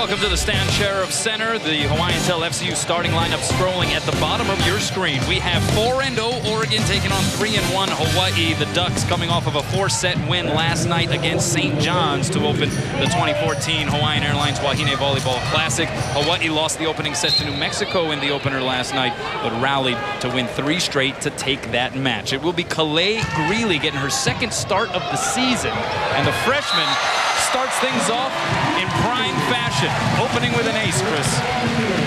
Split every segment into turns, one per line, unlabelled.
Welcome to the Stan Sheriff Center. The Hawaiian Tel FCU starting lineup scrolling at the bottom of your screen. We have 4-0 Oregon taking on 3-1 Hawaii. The Ducks coming off of a 4-set win last night against St. John's to open the 2014 Hawaiian Airlines Wahine Volleyball Classic. Hawaii lost the opening set to New Mexico in the opener last night, but rallied to win 3 straight to take that match. It will be Kalei Greeley getting her second start of the season, and the freshman starts things off in prime fashion, opening with an ace, Chris.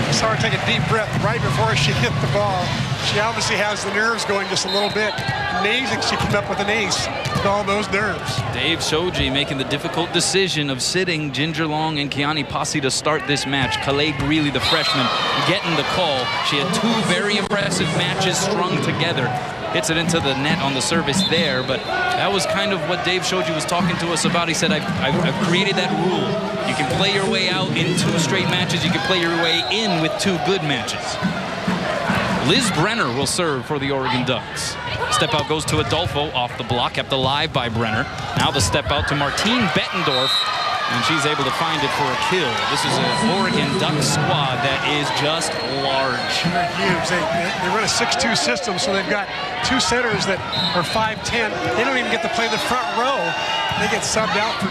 I saw her take a deep breath right before she hit the ball. She obviously has the nerves going just a little bit. Amazing she came up with an ace with all those nerves.
Dave Shoji making the difficult decision of sitting Ginger Long and Keani Posse to start this match. Kalei Greeley, the freshman, getting the call. She had 2 very impressive matches strung together. Hits it into the net on the service there, but that was kind of what Dave Shoji was talking to us about. He said, I've created that rule. You can play your way out in 2 straight matches. You can play your way in with 2 good matches. Liz Brenner will serve for the Oregon Ducks. Step out goes to Adolfo off the block, kept alive by Brenner. Now the step out to Martine Bettendorf, and she's able to find it for a kill. This is an Oregon Ducks squad that is just large.
They're huge. They run a 6-2 system, so they've got 2 setters that are 5'10". They don't even get to play the front row. They get subbed out for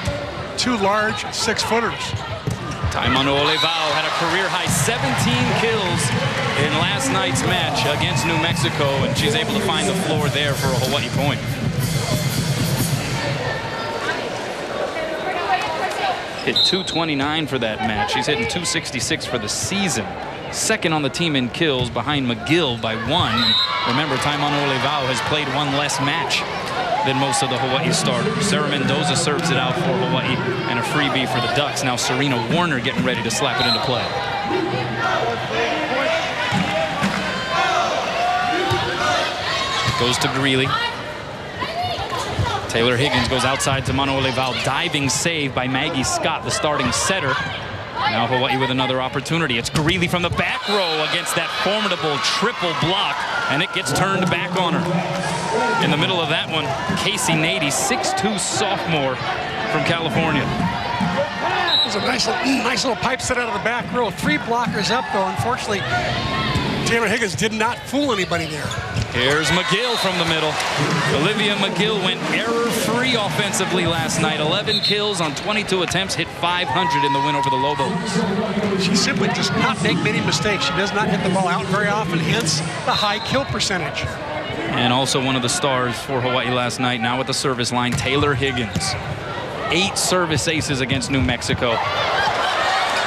2 large 6-footers.
Taimano Olivao had a career-high 17 kills in last night's match against New Mexico, and she's able to find the floor there for a Hawaii point. Hit 229 for that match. She's hitting 266 for the season. Second on the team in kills behind McGill by 1. And remember, Taimano Olivao has played 1 less match than most of the Hawaii starters. Sarah Mendoza serves it out for Hawaii and a freebie for the Ducks. Now Serena Warner getting ready to slap it into play. Goes to Greeley. Taylor Higgins goes outside to Mano Olivao. Diving save by Maggie Scott, the starting setter. Now Hawaii with another opportunity. It's Greeley from the back row against that formidable triple block, and it gets turned back on her. In the middle of that one, Casey Nady, 6'2" sophomore from California.
It was a nice little pipe set out of the back row. 3 blockers up, though. Unfortunately, Taylor Higgins did not fool anybody there.
Here's McGill from the middle. Olivia McGill went error-free offensively last night. 11 kills on 22 attempts, hit 500 in the win over the Lobos.
She simply does not make many mistakes. She does not hit the ball out very often, hence the high kill percentage.
And also one of the stars for Hawaii last night, now at the service line, Taylor Higgins. 8 service aces against New Mexico.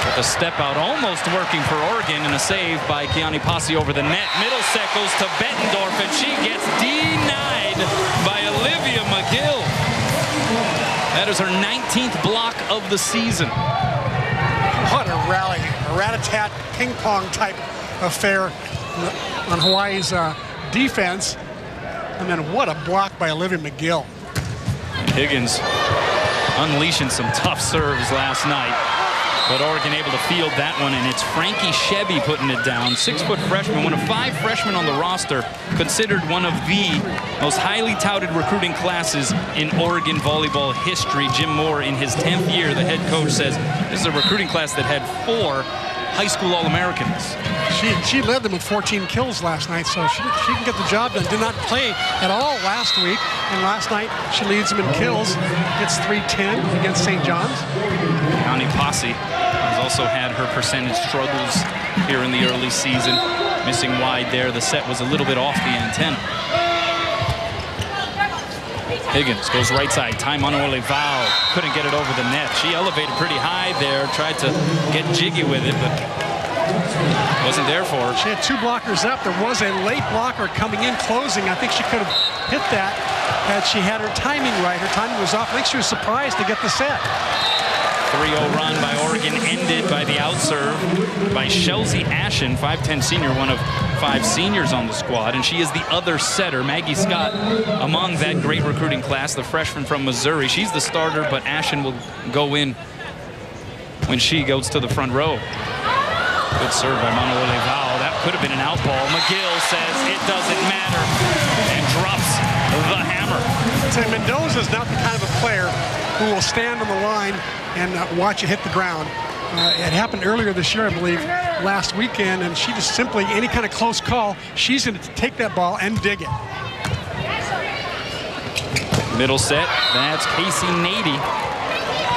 But the step out almost working for Oregon, and a save by Keani Posse over the net. Middle set goes to Bettendorf, and she gets denied by Olivia McGill. That is her 19th block of the season.
What a rally, a rat-a-tat ping-pong type affair on Hawaii's defense. And then what a block by Olivia McGill.
And Higgins unleashing some tough serves last night. But Oregon able to field that one, and it's Frankie Chevy putting it down. 6-foot freshman, one of 5 freshmen on the roster, considered one of the most highly touted recruiting classes in Oregon volleyball history. Jim Moore, in his 10th year, the head coach, says this is a recruiting class that had 4 high school All-Americans.
She led them with 14 kills last night, so she can get the job done. Did not play at all last week, and last night she leads them in kills. Gets 310 against St. John's.
Keani Posse has also had her percentage struggles here in the early season. Missing wide there. The set was a little bit off the antenna. Higgins goes right side. Taimano Olivao couldn't get it over the net. She elevated pretty high there, tried to get jiggy with it, but wasn't there for her.
She had 2 blockers up. There was a late blocker coming in, closing. I think she could have hit that had she had her timing right. Her timing was off. I think she was surprised to get the set.
3-0 run by Oregon ended by the outserve by Chelsea Ashen, 5'10" senior, one of 5 seniors on the squad, and she is the other setter. Maggie Scott among that great recruiting class, the freshman from Missouri. She's the starter, but Ashen will go in when she goes to the front row. Good serve by Mano Olivao. That could have been an out ball. McGill says it doesn't matter and drops the hammer. Mendoza's
not the kind of a player who will stand on the line and watch it hit the ground. It happened earlier this year, I believe, last weekend, and she just simply, any kind of close call, she's going to take that ball and dig it.
Middle set, that's Casey Nady.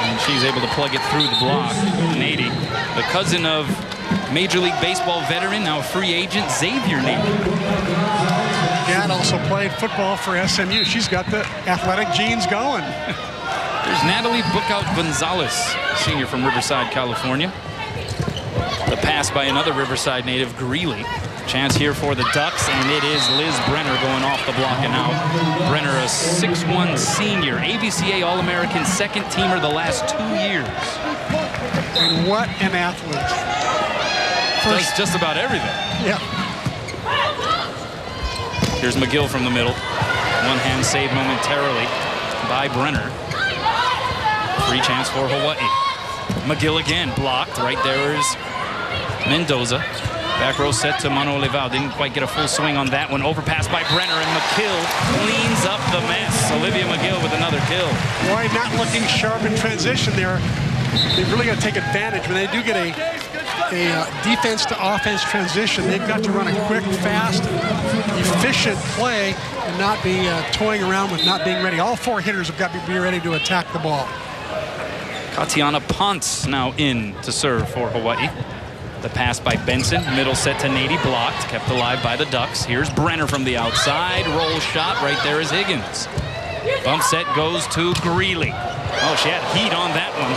And she's able to plug it through the block. Nady, the cousin of Major League Baseball veteran, now a free agent, Xavier Nady.
Dad also played football for SMU. She's got the athletic genes going.
There's Natalie Bookout Gonzalez, senior from Riverside, California. The pass by another Riverside native, Greeley. Chance here for the Ducks, and it is Liz Brenner going off the block and out. Brenner, a 6'1" senior, ABCA All-American second teamer the last 2 years.
And what an athlete.
Does just about everything.
Yeah.
Here's McGill from the middle. One hand save momentarily by Brenner. Free chance for Hawaii. McGill again blocked. Right there is Mendoza. Back row set to Mano Leval. Didn't quite get a full swing on that one. Overpass by Brenner, and McGill cleans up the mess. Olivia McGill with another kill.
Boy, not looking sharp in transition there. They've really got to take advantage. When they do get a defense to offense transition, they've got to run a quick, fast, efficient play and not be toying around with not being ready. All four hitters have got to be ready to attack the ball.
Katiana Ponce now in to serve for Hawaii. The pass by Benson, middle set to Nady, blocked, kept alive by the Ducks. Here's Brenner from the outside, roll shot, right there is Higgins. Bump set goes to Greeley. Oh, she had heat on that one.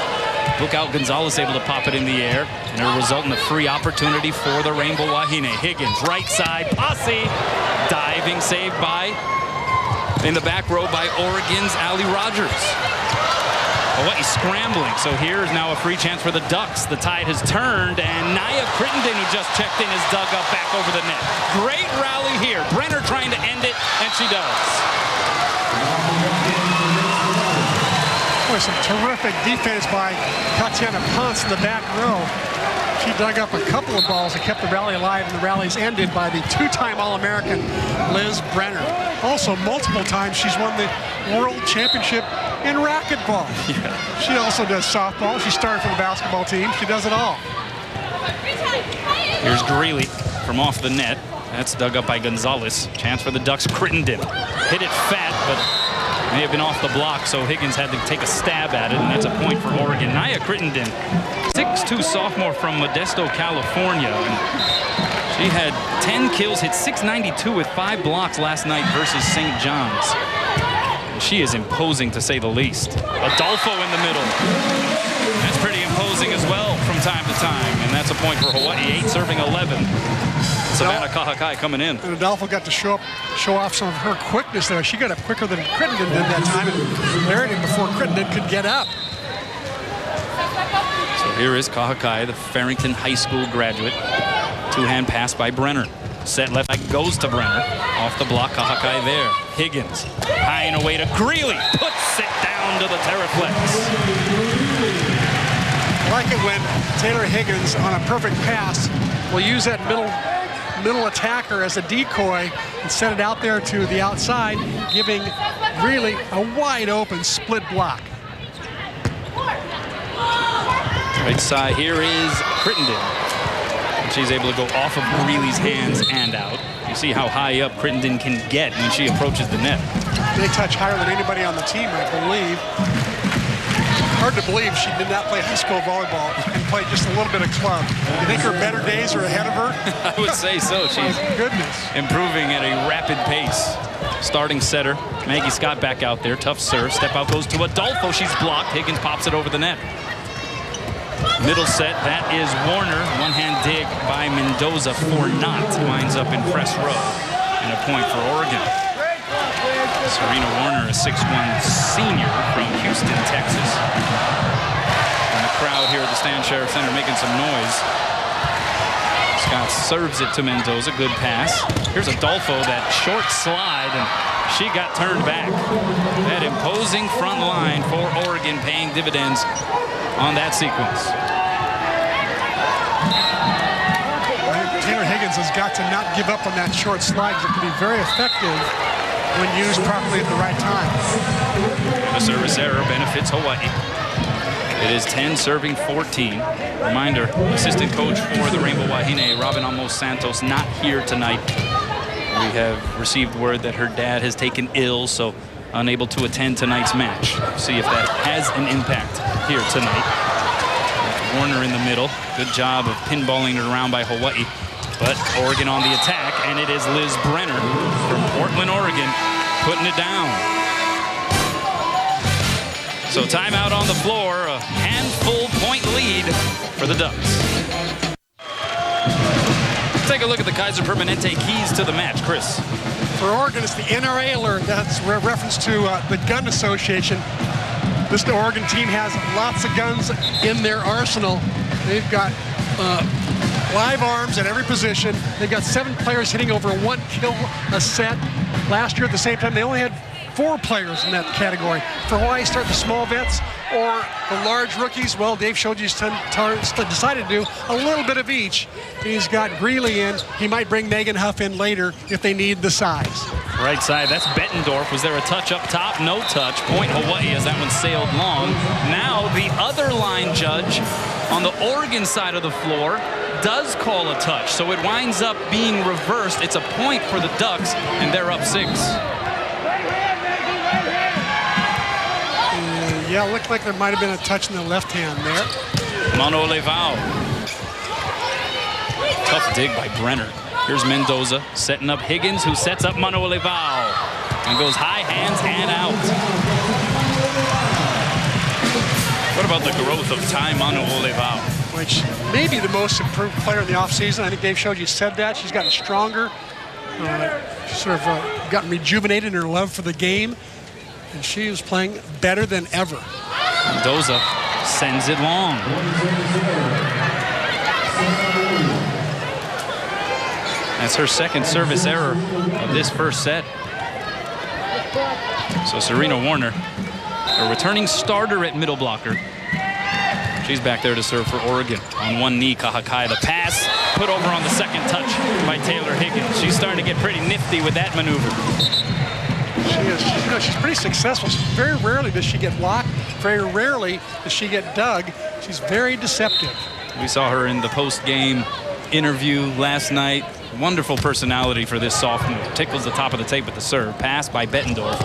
Bookout Gonzalez able to pop it in the air, and it'll result in a free opportunity for the Rainbow Wahine. Higgins, right side, Posse, diving save by, in the back row by Oregon's Allie Rogers. Hawaii scrambling, so here's now a free chance for the Ducks. The tide has turned, and Naya Crittenden, who just checked in, is dug up back over the net. Great rally here. Brenner trying to end it, and she does.
Boy, some terrific defense by Katiana Ponce in the back row. She dug up a couple of balls and kept the rally alive, and the rallies ended by the two-time All-American Liz Brenner. Also, multiple times she's won the World Championship in racquetball. Yeah. She also does softball. She started for the basketball team. She does it all.
Here's Greeley from off the net. That's dug up by Gonzalez. Chance for the Ducks. Crittenden hit it fat, but may have been off the block, so Higgins had to take a stab at it, and that's a point for Oregon. Naya Crittenden, 6'2" sophomore from Modesto, California. And she had 10 kills, hit .692 with 5 blocks last night versus St. John's. She is imposing, to say the least. Adolfo in the middle. That's pretty imposing as well from time to time. And that's a point for Hawaii, 8 serving 11. Savannah Kahakai coming in.
And Adolfo got to show off some of her quickness there. She got up quicker than Crittenden did that time and buried him before Crittenden could get up.
So here is Kahakai, the Farrington High School graduate. Two-hand pass by Brenner. Set left leg goes to Brenner. Off the block, Kahakai there. Higgins, high and away to Greeley. Puts it down to the Terraflex.
I like it when Taylor Higgins, on a perfect pass, will use that middle attacker as a decoy and set it out there to the outside, giving Greeley a wide open split block.
Right side here is Crittenden. She's able to go off of Greeley's hands and out. You see how high up Crittenden can get when she approaches the net.
They touch higher than anybody on the team, I believe. Hard to believe she did not play high school volleyball and played just a little bit of club. You think her better days are ahead of her?
I would say so. She's improving at a rapid pace. Starting setter, Maggie Scott back out there. Tough serve. Step out goes to Adolfo. She's blocked. Higgins pops it over the net. Middle set, that is Warner. One-hand dig by Mendoza for not. Winds up in press row. And a point for Oregon. Serena Warner, a 6'1" senior from Houston, Texas. And the crowd here at the Stan Sheriff Center making some noise. Scott serves it to Mendoza. Good pass. Here's Adolfo, that short slide, and she got turned back. That imposing front line for Oregon paying dividends on that sequence.
Taylor Higgins has got to not give up on that short slide. It can be very effective when used properly at the right time.
The service error benefits Hawaii. It is 10 serving 14. Reminder, assistant coach for the Rainbow Wahine, Robin Amos Santos, not here tonight. We have received word that her dad has taken ill, so unable to attend tonight's match. See if that has an impact here tonight. Warner in the middle. Good job of pinballing it around by Hawaii. But Oregon on the attack, and it is Liz Brenner from Portland, Oregon, putting it down. So timeout on the floor, a handful point lead for the Ducks. Let's take a look at the Kaiser Permanente keys to the match. Chris.
For Oregon, it's the NRA alert. That's a reference to the Gun Association. This Oregon team has lots of guns in their arsenal. They've got live arms at every position. They've got 7 players hitting over 1 kill a set. Last year at the same time, they only had 4 players in that category. For Hawaii, start the small vets or the large rookies. Well, Dave showed you decided to do a little bit of each. He's got Greeley in. He might bring Megan Huff in later if they need the size.
Right side, that's Bettendorf. Was there a touch up top? No touch. Point Hawaii as that one sailed long. Now the other line judge on the Oregon side of the floor does call a touch. So it winds up being reversed. It's a point for the Ducks, and they're up 6.
Yeah, it looked like there might have been a touch in the left hand there.
Mano Levao. Tough dig by Brenner. Here's Mendoza setting up Higgins, who sets up Mano Levao and goes high hands and out. What about the growth of Ty Mano Levao?
Which may be the most improved player in the offseason. I think Dave showed you said that. She's gotten stronger. She's sort of gotten rejuvenated in her love for the game. And she is playing better than ever.
Mendoza sends it long. That's her second service error of this first set. So Serena Warner, a returning starter at middle blocker. She's back there to serve for Oregon. On one knee, Kahakai. The pass put over on the second touch by Taylor Higgins. She's starting to get pretty nifty with that maneuver.
She is. She's pretty successful. Very rarely does she get blocked. Very rarely does she get dug. She's very deceptive.
We saw her in the post-game interview last night. Wonderful personality for this sophomore. Tickles the top of the tape with the serve. Pass by Bettendorf.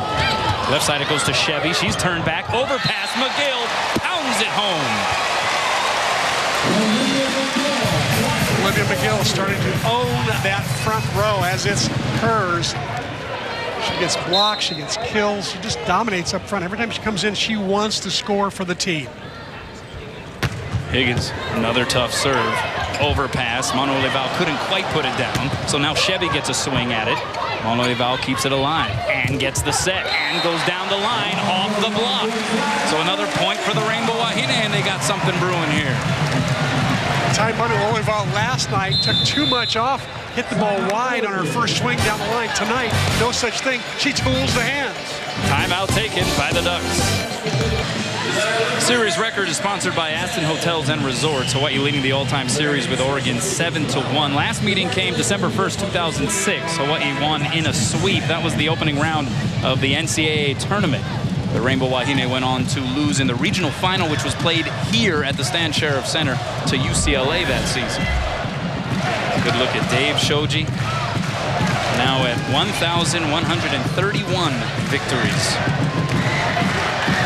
Left side it goes to Chevy. She's turned back. Overpass. McGill pounds it home.
Olivia McGill starting to own that front row as it's hers. She gets blocked, she gets kills, she just dominates up front. Every time she comes in, she wants to score for the team.
Higgins, another tough serve. Overpass. Mano Levao couldn't quite put it down, so now Chevy gets a swing at it. Mano Levao keeps it alive and gets the set and goes down the line off the block. So another point for the Rainbow Wahine, and they got something brewing here.
Ty Mano Levao last night took too much off, hit the ball wide on her first swing down the line. Tonight, no such thing. She tools the hands.
Timeout taken by the Ducks. Series record is sponsored by Aston Hotels and Resorts. Hawaii leading the all-time series with Oregon 7-1. Last meeting came December 1st, 2006. Hawaii won in a sweep. That was the opening round of the NCAA tournament. The Rainbow Wahine went on to lose in the regional final, which was played here at the Stan Sheriff Center to UCLA that season. Good look at Dave Shoji. Now at 1,131 victories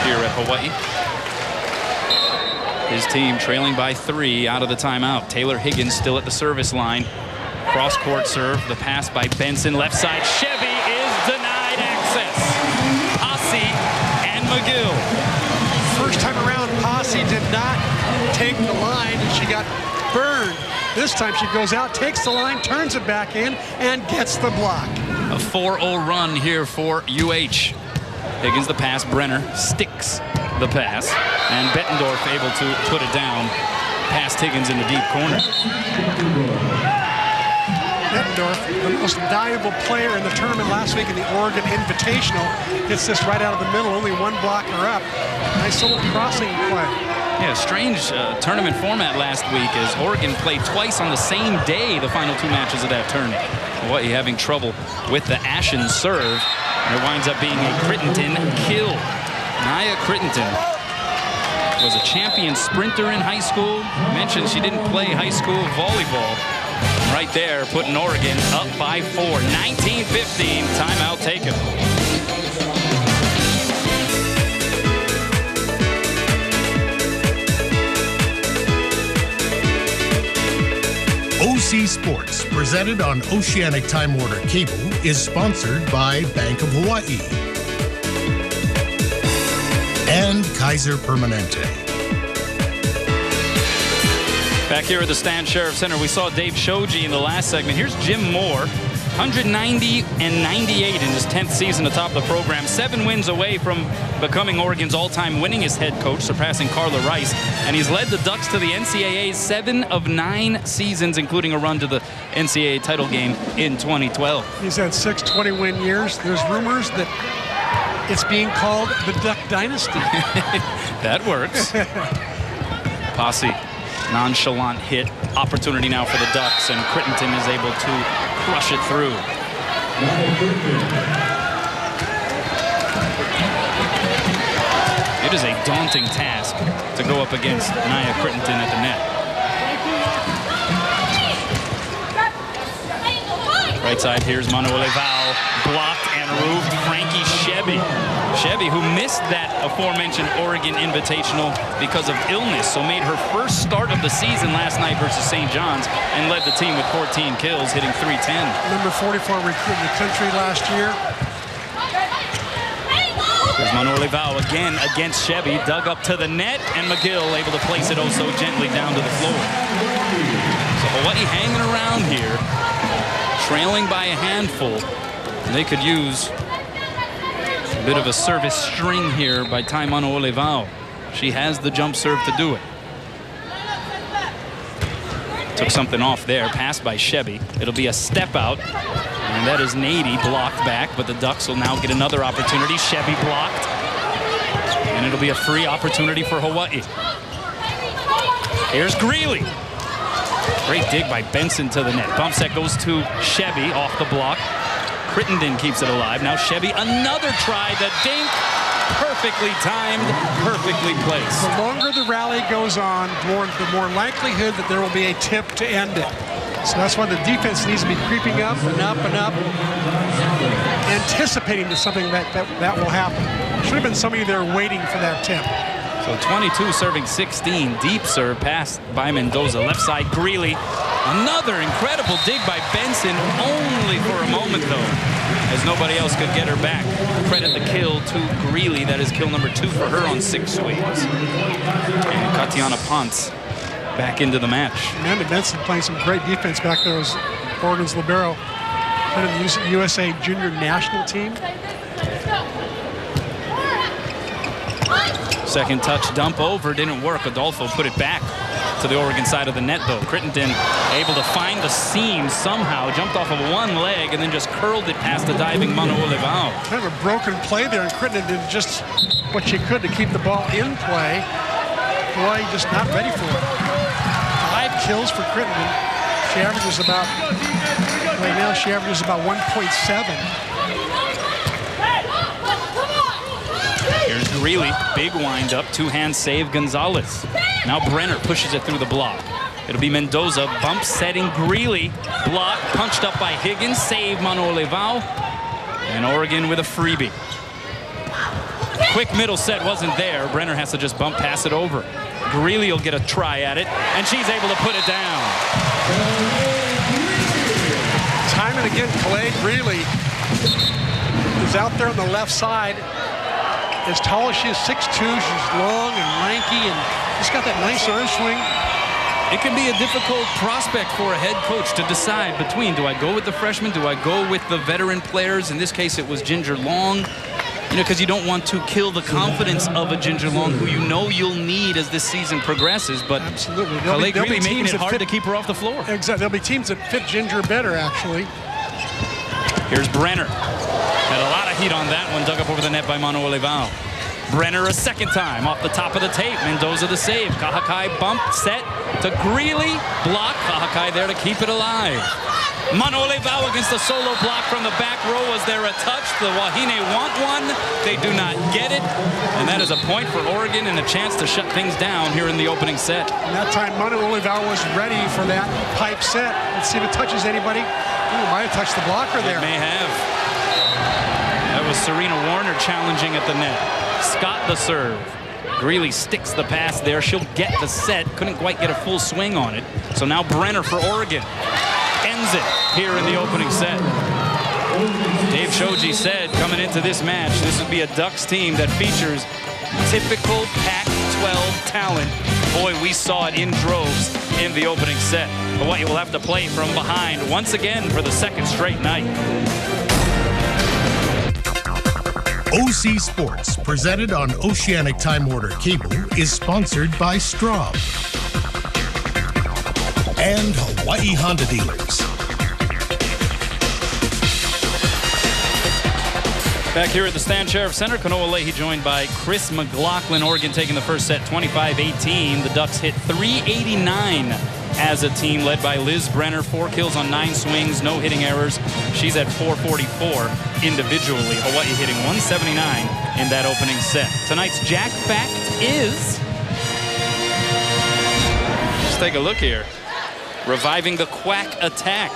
here at Hawaii. His team trailing by 3 out of the timeout. Taylor Higgins still at the service line. Cross-court serve. The pass by Benson. Left side. Chevy is denied access. Posse and McGill.
First time around, Posse did not take the line, and she got burned. This time she goes out, takes the line, turns it back in, and gets the block.
A 4-0 run here for UH. Higgins the pass. Brenner sticks the pass. And Bettendorf able to put it down past Higgins in the deep corner.
Bettendorf, the most valuable player in the tournament last week in the Oregon Invitational, gets this right out of the middle, only one blocker up. Nice little crossing play.
Yeah, strange tournament format last week as Oregon played twice on the same day, the final 2 matches of that tournament. Hawaii having trouble with the Ashen serve. And it winds up being a Crittenton kill. Nia Crittenton Was a champion sprinter in high school. Mentioned she didn't play high school volleyball. Right there, putting Oregon up by 4. 19-15, timeout taken.
OC Sports, presented on Oceanic Time Warner Cable, is sponsored by Bank of Hawaii and Kaiser Permanente.
Back here at the Stan Sheriff Center, we saw Dave Shoji in the last segment. Here's Jim Moore, 190 and 98 in his 10th season atop the program. 7 wins away from becoming Oregon's all-time winningest head coach, surpassing Carla Rice. And he's led the Ducks to the NCAA's 7 of 9 seasons, including a run to the NCAA title game in 2012.
He's had 6 20-win years. There's rumors that it's being called the Duck Dynasty.
That works. Posse. Nonchalant hit. Opportunity now for the Ducks, and Crittenton is able to crush it through. It is a daunting task to go up against Nia Crittenton at the net. Right side, here's Manuel Val, blocked and roofed. Frankie Shebby. Shebby, who missed that aforementioned Oregon Invitational because of illness, so made her first start of the season last night versus St. John's and led the team with 14 kills, hitting .310.
Number 44 recruit in the country last year.
There's Manuel Val again against Shebby, dug up to the net, and McGill able to place it oh so gently down to the floor. So Hawaii hanging around here, trailing by a handful. They could use a bit of a service string here by Tai Manuel Val. She has the jump serve to do it. Took something off there, passed by Shebby. It'll be a step out, and that is Nady blocked back, but the Ducks will now get another opportunity. Shebby blocked, and it'll be a free opportunity for Hawaii. Here's Greeley. Great dig by Benson to the net. Bump set goes to Shebby off the block. Crittenden keeps it alive. Now Shebby, another try. The dink, perfectly timed, perfectly placed.
The longer the rally goes on, the more likelihood that there will be a tip to end it. So that's why the defense needs to be creeping up and up and up, anticipating that something that will happen. Should have been somebody there waiting for that tip.
So 22 serving 16. Deep serve pass by Mendoza. Left side, Greeley. Another incredible dig by Benson, only for a moment though, as nobody else could get her back. Credit the kill to Greeley. That is kill number 2 for her on 6 swings. And Katiana Ponce back into the match.
Amanda Benson playing some great defense back there as Oregon's libero. Head of the USA Junior National Team.
Second touch dump over, didn't work. Adolfo put it back to the Oregon side of the net though. Crittenden able to find the seam somehow, jumped off of one leg and then just curled it past the diving Manuel Val.
Kind of a broken play there, and Crittenden did just what she could to keep the ball in play. Hawaii just not ready for it. 5 kills for Crittenden. She averages about, right now she averages about 1.7.
Here's Greeley, big windup, 2-hand save Gonzalez. Now Brenner pushes it through the block. It'll be Mendoza, bump setting Greeley, block, punched up by Higgins, save Manuel Val, and Oregon with a freebie. Quick middle set wasn't there. Brenner has to just bump pass it over. Greeley will get a try at it, and she's able to put it down.
Time and again, Calais Greeley is out there on the left side. As tall as she is, 6'2", she's long and lanky, and she's got that nice arm swing.
It can be a difficult prospect for a head coach to decide between, do I go with the freshman, do I go with the veteran players? In this case, it was Ginger Long, you know, because you don't want to kill the confidence of a Ginger Long who you know you'll need as this season progresses. But
absolutely,
Calais Greeley making it hard to keep her off the floor.
Exactly, there'll be teams that fit Ginger better, actually.
Here's Brenner. Had a lot of heat on that one, dug up over the net by Manuel Val. Brenner a second time off the top of the tape. Mendoza the save. Kahakai bump set to Greeley. Block. Kahakai there to keep it alive. Manole Vau against the solo block from the back row. Was there a touch? The Wahine want one. They do not get it. And that is a point for Oregon and a chance to shut things down here in the opening set.
And that time, Manole Vau was ready for that pipe set. Let's see if it touches anybody. Ooh, might have touched the blocker there.
It may have. That was Serena Warner challenging at the net. Scott the serve. Greeley sticks the pass there. She'll get the set. Couldn't quite get a full swing on it. So now Brenner for Oregon. Ends it here in the opening set. Dave Shoji said coming into this match, this would be a Ducks team that features typical Pac-12 talent. Boy, we saw it in droves in the opening set. Hawaii will have to play from behind once again for the second straight night.
OC Sports, presented on Oceanic Time Order Cable, is sponsored by Straub and Hawaii Honda Dealers.
Back here at the Stan Sheriff Center, Kanoa Leahy joined by Chris McLaughlin. Oregon taking the first set 25-18. The Ducks hit 389 as a team, led by Liz Brenner. 4 kills on 9 swings, no hitting errors. She's at 444 individually. Hawaii hitting 179 in that opening set. Tonight's Jack Fact is... Let's take a look here. Reviving the Quack attack.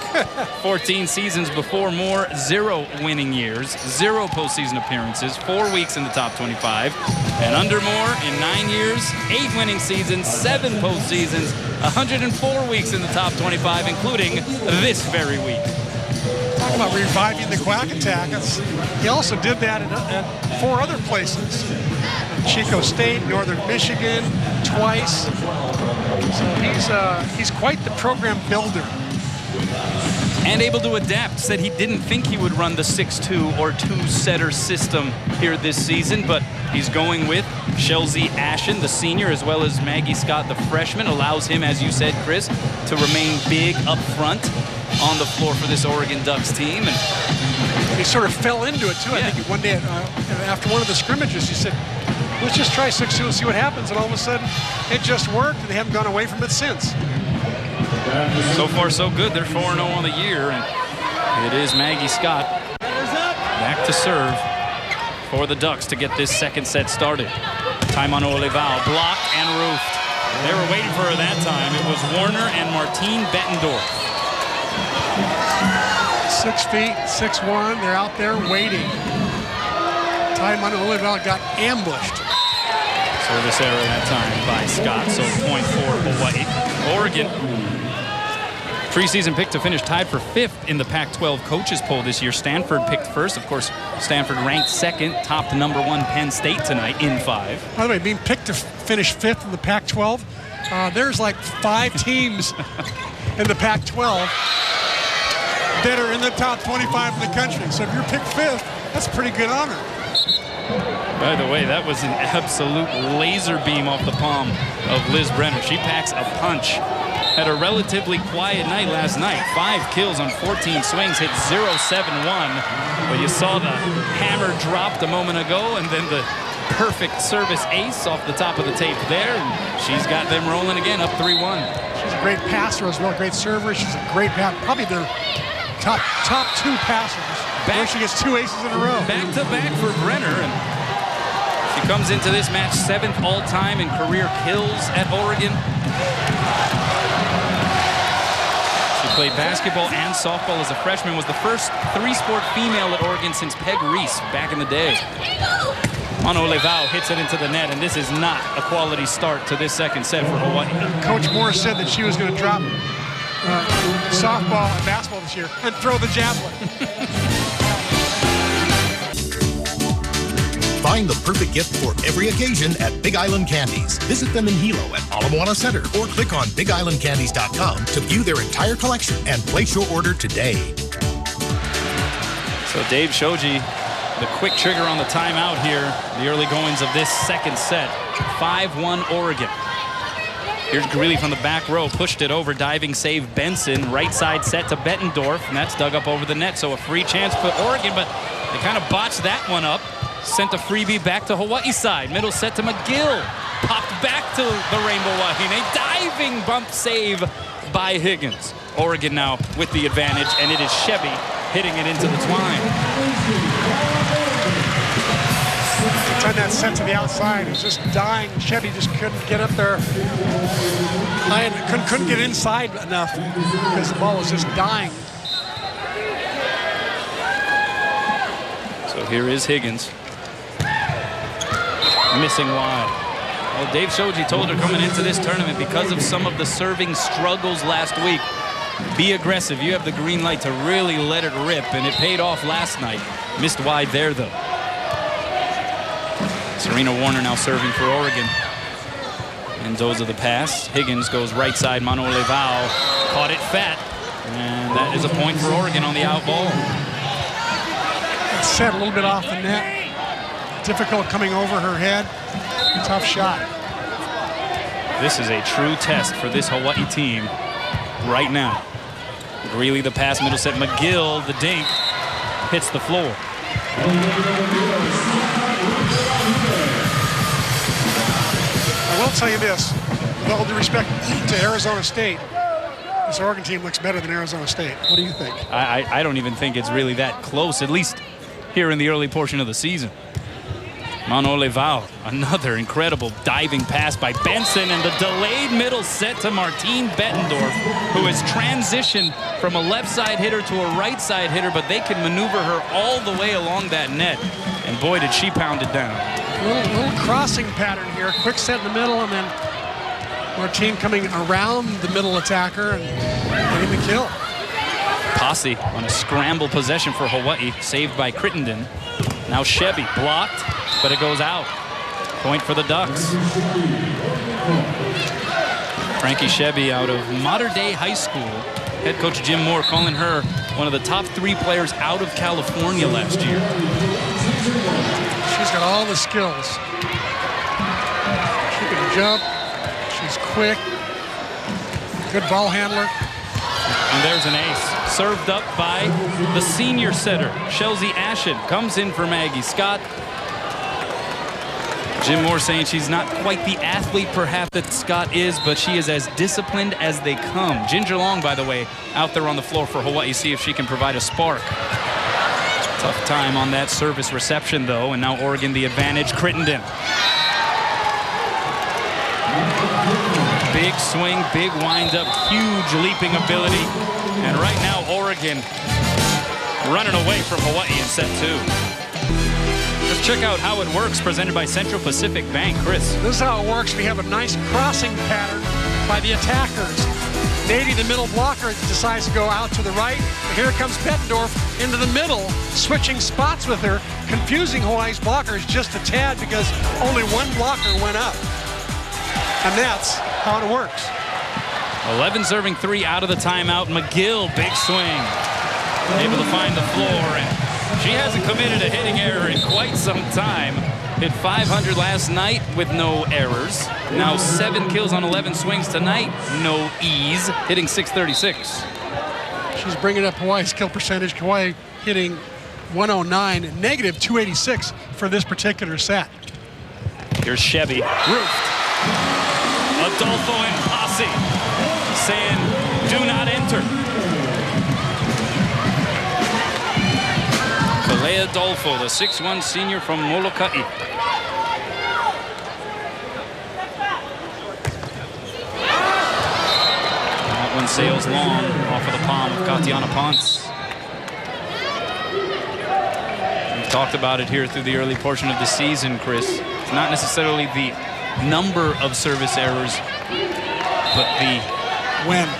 14 seasons before, more 0 winning years, 0 postseason appearances, 4 weeks in the top 25. And under Moore, in 9 years, 8 winning seasons, 7 postseasons, 104 weeks in the top 25, including this very week.
Talk about reviving the Quack attack. He also did that at 4 other places. Chico State, Northern Michigan, twice. So he's quite the program builder.
And able to adapt. Said he didn't think he would run the 6-2 or 2-setter system here this season, but he's going with Chelsea Ashen, the senior, as well as Maggie Scott, the freshman. Allows him, as you said, Chris, to remain big up front on the floor for this Oregon Ducks team. And
he sort of fell into it, too. Yeah. I think one day after one of the scrimmages, he said, let's just try 6-2 and see what happens. And all of a sudden, it just worked, and they haven't gone away from it since.
So far, so good. They're 4-0 on the year, and it is Maggie Scott back to serve for the Ducks to get this second set started. Time on Olivao, blocked and roofed. They were waiting for her that time. It was Warner and Martine Bettendorf.
6 feet, 6'1". They're out there waiting. Time on Olivao got ambushed.
Service error that time by Scott, so point for Hawaii. Oregon, preseason pick to finish tied for 5th in the Pac-12 coaches poll this year. Stanford picked first. Of course, Stanford ranked 2nd, topped #1 Penn State tonight in 5.
By the way, being picked to finish 5th in the Pac-12, there's like 5 teams in the Pac-12 that are in the top 25 in the country. So if you're picked 5th, that's a pretty good honor.
By the way, that was an absolute laser beam off the palm of Liz Brenner. She packs a punch. Had a relatively quiet night last night. 5 kills on 14 swings, hit 0-7-1. But you saw the hammer dropped a moment ago, and then the perfect service ace off the top of the tape there. And she's got them rolling again, up 3-1.
She's a great passer as well, great server. She's a great probably their top 2 passers. Where she gets 2 aces in a row.
Back to back for Brenner. And she comes into this match 7th all-time in career kills at Oregon. She played basketball and softball as a freshman. Was the first 3-sport female at Oregon since Peg Reese back in the day. Olivao hits it into the net, and this is not a quality start to this second set for Hawaii.
Coach Morris said that she was going to drop softball and basketball this year and throw the javelin.
Find the perfect gift for every occasion at Big Island Candies. Visit them in Hilo at Ala Moana Center or click on BigIslandCandies.com to view their entire collection and place your order today.
So Dave Shoji, the quick trigger on the timeout here, the early goings of this second set. 5-1 Oregon. Here's Greeley from the back row, pushed it over, diving save Benson. Right side set to Bettendorf, and that's dug up over the net. So a free chance for Oregon, but they kind of botched that one up. sent a freebie back to Hawaii side. Middle set to McGill. Popped back to the Rainbow Wahine. Diving bump save by Higgins. Oregon now with the advantage, and it is Chevy hitting it into the twine.
On that set to the outside, it was just dying. Chevy just couldn't get up there. Couldn't get inside enough because the ball was just dying.
So here is Higgins. Missing wide. Well, Dave Shoji told her coming into this tournament, because of some of the serving struggles last week, be aggressive. You have the green light to really let it rip, and it paid off last night. Missed wide there, though. Serena Warner now serving for Oregon. Mendoza the pass. Higgins goes right side. Mano Levao caught it fat. And that is a point for Oregon on the out ball.
It's set a little bit off the net. Difficult coming over her head. Tough shot.
This is a true test for this Hawaii team right now. Greeley the pass, middle set. McGill the dink. Hits the floor.
I will tell you this, with all due respect to Arizona State, this Oregon team looks better than Arizona State. What do you think?
I don't even think it's really that close, at least here in the early portion of the season. Mano Levao, another incredible diving pass by Benson, and the delayed middle set to Martine Bettendorf, who has transitioned from a left side hitter to a right side hitter, but they can maneuver her all the way along that net. And boy, did she pound it down.
Little crossing pattern here. Quick set in the middle, and then Martine coming around the middle attacker and getting the kill.
Posse on a scramble possession for Hawaii, saved by Crittenden. Now Chevy blocked, but it goes out. Point for the Ducks. Frankie Chevy out of Mater Dei High School. Head coach Jim Moore calling her one of the top 3 players out of California last year.
She's got all the skills. She can jump. She's quick. Good ball handler.
And there's an ace. Served up by the senior setter, Chelsea Ashen. Comes in for Maggie Scott. Jim Moore saying she's not quite the athlete perhaps that Scott is, but she is as disciplined as they come. Ginger Long, by the way, out there on the floor for Hawaii. See if she can provide a spark. Tough time on that service reception, though, and now Oregon the advantage. Crittenden. Big swing, big windup, huge leaping ability. And right now, Oregon running away from Hawaii in set 2. Let's check out how it works, presented by Central Pacific Bank. Chris.
This is how it works. We have a nice crossing pattern by the attackers. Nady, the middle blocker, decides to go out to the right. Here comes Bettendorf into the middle, switching spots with her, confusing Hawaii's blockers just a tad because only one blocker went up. And that's how it works.
11 serving 3 out of the timeout. McGill, big swing. Able to find the floor, and she hasn't committed a hitting error in quite some time. Hit 500 last night with no errors. Now 7 kills on 11 swings tonight. No ease, hitting .636.
She's bringing up Hawaii's kill percentage. Hawaii hitting 109, negative 286 for this particular set.
Here's Chevy, roofed. Adolfo and Posse saying, do not enter. Kalea Adolfo, the 6'1" senior from Molokai. That one sails long off of the palm of Katiana Ponce. We've talked about it here through the early portion of the season, Chris. It's not necessarily the number of service errors, but the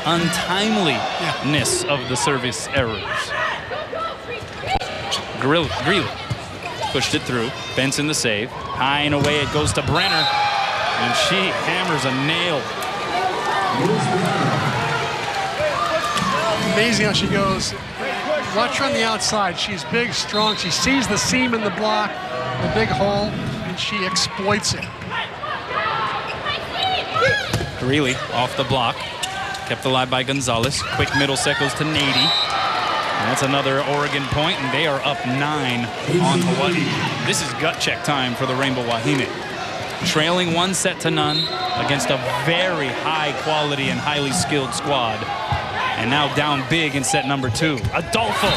untimeliness of the service errors. Greeley pushed it through. Benson the save. High and away it goes to Brenner, and she hammers a nail.
Amazing how she goes. Watch her on the outside. She's big, strong. She sees the seam in the block, the big hole, and she exploits it.
Greeley off the block. Kept alive by Gonzalez. Quick middle set goes to Nady. And that's another Oregon point, and they are up 9 on Hawaii. This is gut check time for the Rainbow Wahine. Trailing 1-0 against a very high quality and highly skilled squad. And now down big in set number 2. Adolfo.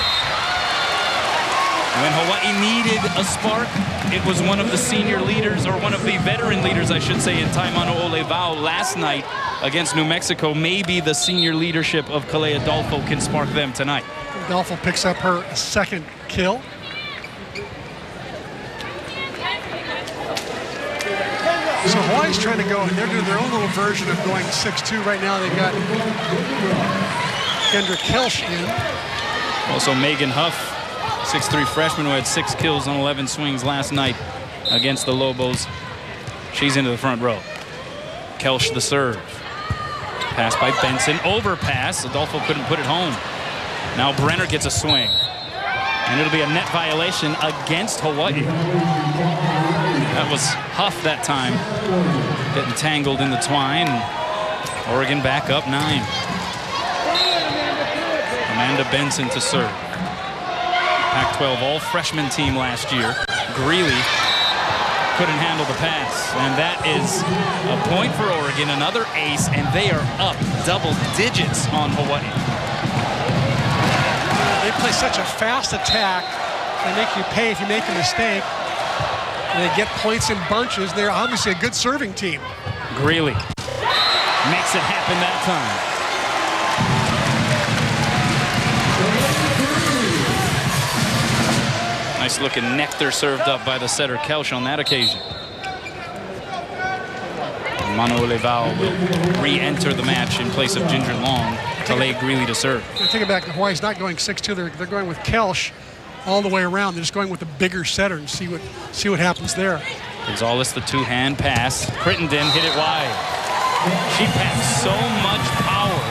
When Hawaii needed a spark, it was one of the senior leaders, or one of the veteran leaders, I should say, in Taimano Olevao last night against New Mexico. Maybe the senior leadership of Kalei Adolfo can spark them tonight.
Adolfo picks up her second kill. So Hawaii's trying to go, and they're doing their own little version of going 6-2 right now. They've got Kendra Kelsch in.
Also Megan Huff, 6'3" freshman who had 6 kills on 11 swings last night against the Lobos. She's into the front row. Kelsch the serve. Pass by Benson. Overpass. Adolfo couldn't put it home. Now Brenner gets a swing. And it'll be a net violation against Hawaii. That was Huff that time. Getting tangled in the twine. Oregon back up 9. Amanda Benson to serve. Pac-12 all-freshman team last year. Greeley couldn't handle the pass. And that is a point for Oregon, another ace, and they are up double digits on Hawaii.
They play such a fast attack. They make you pay if you make a mistake. And they get points in bunches. They're obviously a good serving team.
Greeley makes it happen that time. Nice looking nectar served up by the setter Kelsch on that occasion. Mano Olevao will re-enter the match in place of Ginger Long. Kalei Greeley to serve.
Take it back. Hawaii's not going 6-2. They're going with Kelsch all the way around. They're just going with a bigger setter and see what happens there.
Gonzalez the two-hand pass. Crittenden hit it wide. She packs so much power.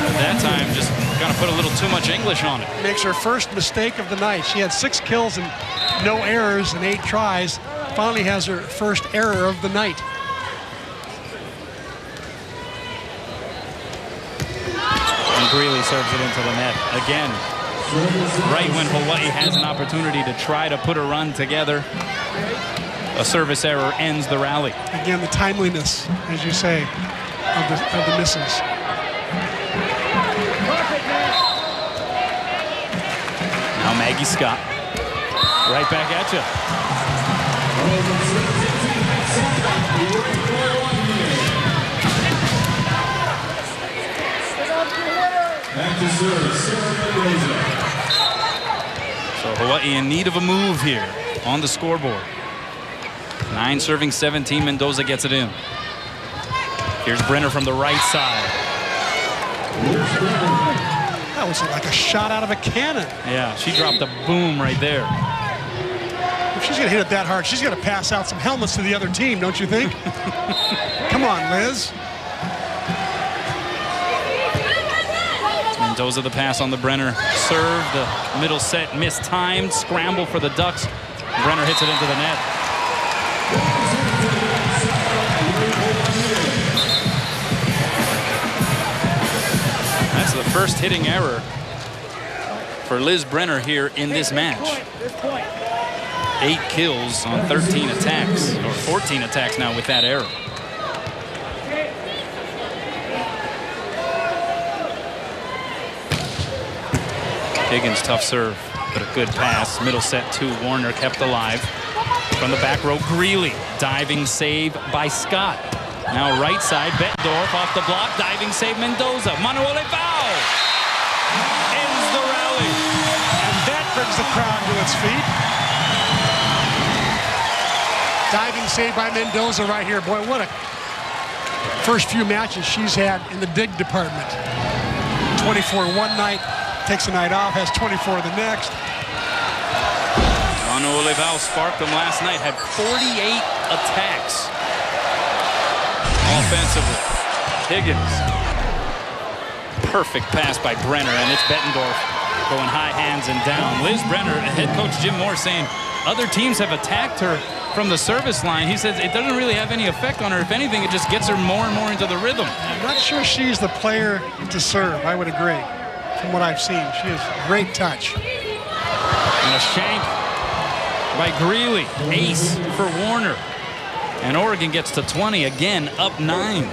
At that time, just kind of put a little too much English on it.
Makes her first mistake of the night. She had 6 kills and no errors in 8 tries. Finally has her first error of the night.
And Greeley serves it into the net again. Right when Hawaii has an opportunity to try to put a run together, a service error ends the rally.
Again, the timeliness, as you say, of the misses.
Now Maggie Scott, right back at you. So Hawaii in need of a move here on the scoreboard. 9 serving 17. Mendoza gets it in. Here's Brenner from the right side.
That was like a shot out of a cannon.
Yeah, she dropped a boom right there.
If she's going to hit it that hard, she's going to pass out some helmets to the other team, don't you think? Come on, Liz.
Mendoza the pass on the Brenner serve. The middle set mistimed. Scramble for the Ducks. Brenner hits it into the net. That's the first hitting error for Liz Brenner here in this match. 8 kills on 13 attacks, or 14 attacks now with that error. Higgins, tough serve, but a good pass. Middle set 2, Warner kept alive. From the back row, Greeley, diving save by Scott. Now right side, Bettendorf off the block, diving save Mendoza. Manu Olevao ends the rally.
And that brings the crowd to its feet. Diving save by Mendoza right here. Boy, what a first few matches she's had in the dig department. 24 one night, takes a night off, has 24 the next.
Manu Olevao sparked them last night, had 48 attacks offensively. Higgins. Perfect pass by Brenner, and it's Bettendorf going high hands and down. Liz Brenner, head coach Jim Moore saying other teams have attacked her from the service line. He says it doesn't really have any effect on her. If anything, it just gets her more and more into the rhythm.
I'm not sure she's the player to serve. I would agree. From what I've seen, she has great touch.
And a shank by Greeley. Ace for Warner. And Oregon gets to 20 again, up 9.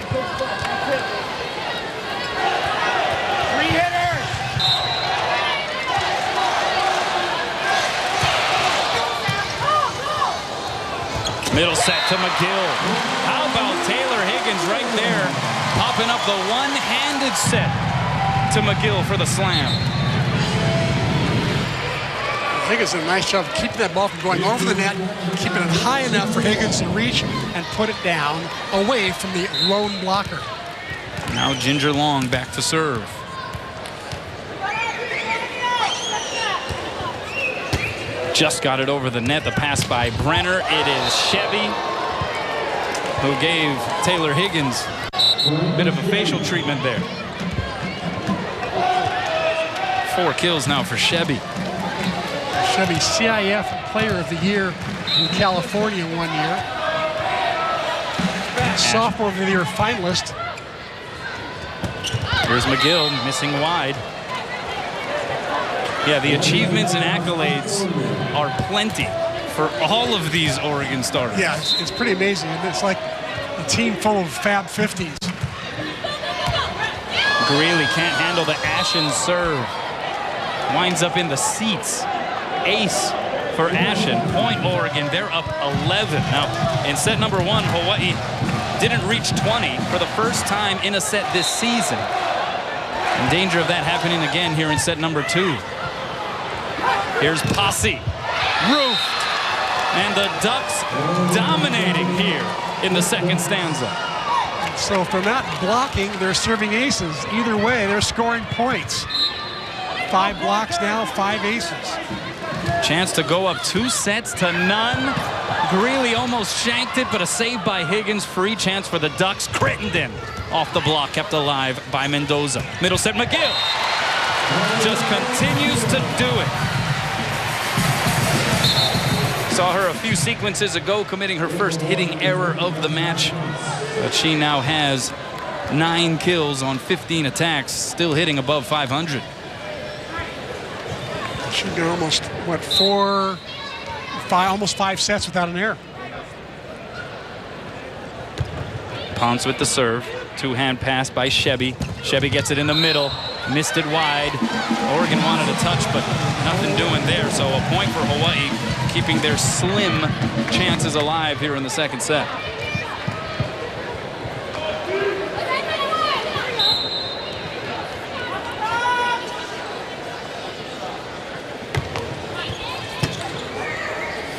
Middle set to McGill. How about Taylor Higgins right there, popping up the one-handed set to McGill for the slam.
Higgins did a nice job of keeping that ball from going over the net, keeping it high enough for Higgins to reach and put it down away from the lone blocker.
Now Ginger Long back to serve. Just got it over the net. The pass by Brenner. It is Chevy who gave Taylor Higgins a bit of a facial treatment there. 4 kills now for Chevy.
Chevy CIF Player of the Year in California one year. Sophomore of the Year finalist.
Here's McGill missing wide. Yeah, the achievements and accolades are plenty for all of these Oregon starters.
Yeah, it's pretty amazing. It's like a team full of Fab 50s.
Greeley can't handle the Ashen serve. Winds up in the seats. Ace for Ashen. Point Oregon, they're up 11. Now, in set number 1, Hawaii didn't reach 20 for the first time in a set this season. In danger of that happening again here in set number 2. Here's Posse, roofed, and the Ducks dominating here in the second stanza.
So if they're not blocking, they're serving aces. Either way, they're scoring points. 5 blocks now, 5 aces.
Chance to go up 2-0. Greeley almost shanked it, but a save by Higgins. Free chance for the Ducks. Crittenden off the block, kept alive by Mendoza. Middle set, McGill just continues to do it. Saw her a few sequences ago committing her first hitting error of the match, but she now has 9 kills on 15 attacks, still hitting above 500.
She's got almost, what, almost 5 sets without an error.
Ponce with the serve. 2-hand pass by Chevy. Chevy gets it in the middle. Missed it wide. Oregon wanted a touch, but nothing doing there. So a point for Hawaii, keeping their slim chances alive here in the second set.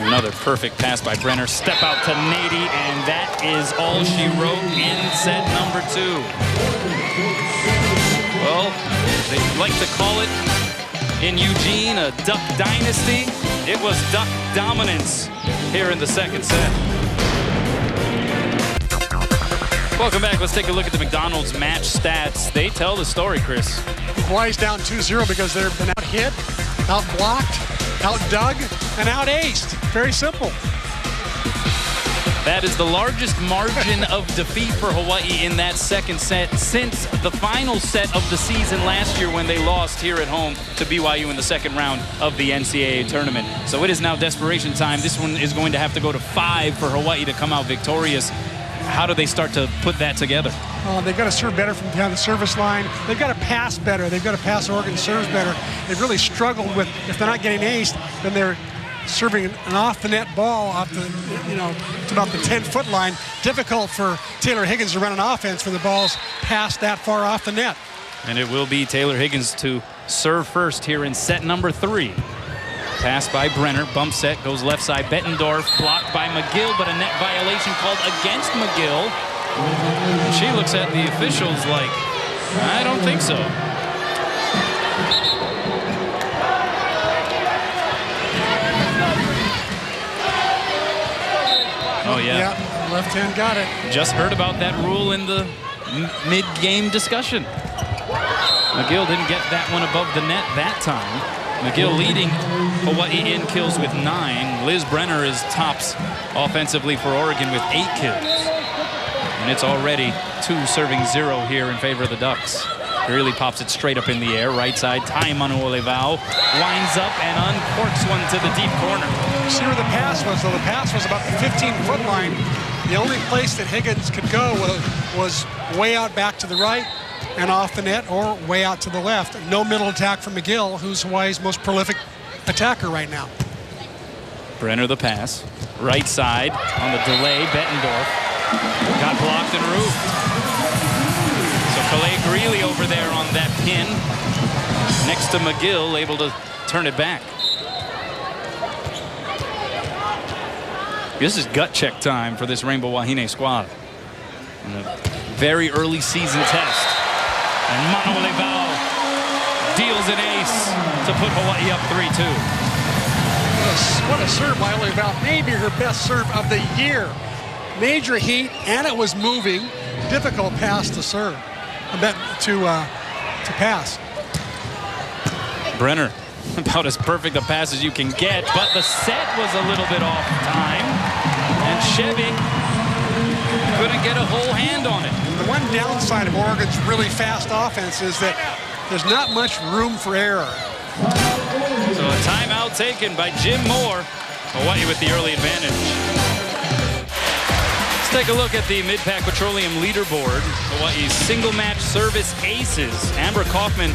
Another perfect pass by Brenner. Step out to Nady, and that is all she wrote in set number 2. Well, they like to call it in Eugene a Duck dynasty. It was Duck dominance here in the second set. Welcome back. Let's take a look at the McDonald's match stats. They tell the story, Chris.
Hawaii's down 2-0 because they've been out-hit, out-blocked, out-dug, and out-aced. Very simple.
That is the largest margin of defeat for Hawaii in that second set since the final set of the season last year when they lost here at home to BYU in the second round of the NCAA tournament. So it is now desperation time. This one is going to have to go to 5 for Hawaii to come out victorious. How do they start to put that together?
They've got to serve better from behind the service line. They've got to pass better. They've got to pass Oregon serves better. They've really struggled with, if they're not getting aced, then they're serving an off-the-net ball off the, to about the 10-foot line. Difficult for Taylor Higgins to run an offense when the ball's passed that far off the net.
And it will be Taylor Higgins to serve first here in set number 3. Pass by Brenner, bump set, goes left side. Bettendorf blocked by McGill, but a net violation called against McGill. And she looks at the officials like, I don't think so. Oh, yeah.
Left hand got it.
Just heard about that rule in the mid-game discussion. McGill didn't get that one above the net that time. McGill leading Hawaii in kills with 9. Liz Brenner is tops offensively for Oregon with 8 kills. And it's already 2 serving 0 here in favor of the Ducks. Greeley pops it straight up in the air. Right side, time Manuole Val. Winds up and uncorks one to the deep corner.
See where the pass was, though. The pass was about the 15-foot line. The only place that Higgins could go was way out back to the right and off the net, or way out to the left. No middle attack from McGill, who's Hawaii's most prolific attacker right now.
Brenner the pass. Right side on the delay. Bettendorf got blocked and roofed. So Calais Greeley over there on that pin next to McGill, able to turn it back. This is gut check time for this Rainbow Wahine squad. In a very early season test. And Manuole Val deals an ace to put Hawaii up 3-2.
What a serve by Manuole Val. Maybe her best serve of the year. Major heat, and it was moving. Difficult pass to serve. To pass.
Brenner, about as perfect a pass as you can get, but the set was a little bit off time. And Chevy couldn't get a whole hand on it.
The one downside of Oregon's really fast offense is that there's not much room for error.
So a timeout taken by Jim Moore. Hawaii with the early advantage. Let's take a look at the Mid-Pac Petroleum leaderboard. Hawaii's single match service aces. Amber Kaufman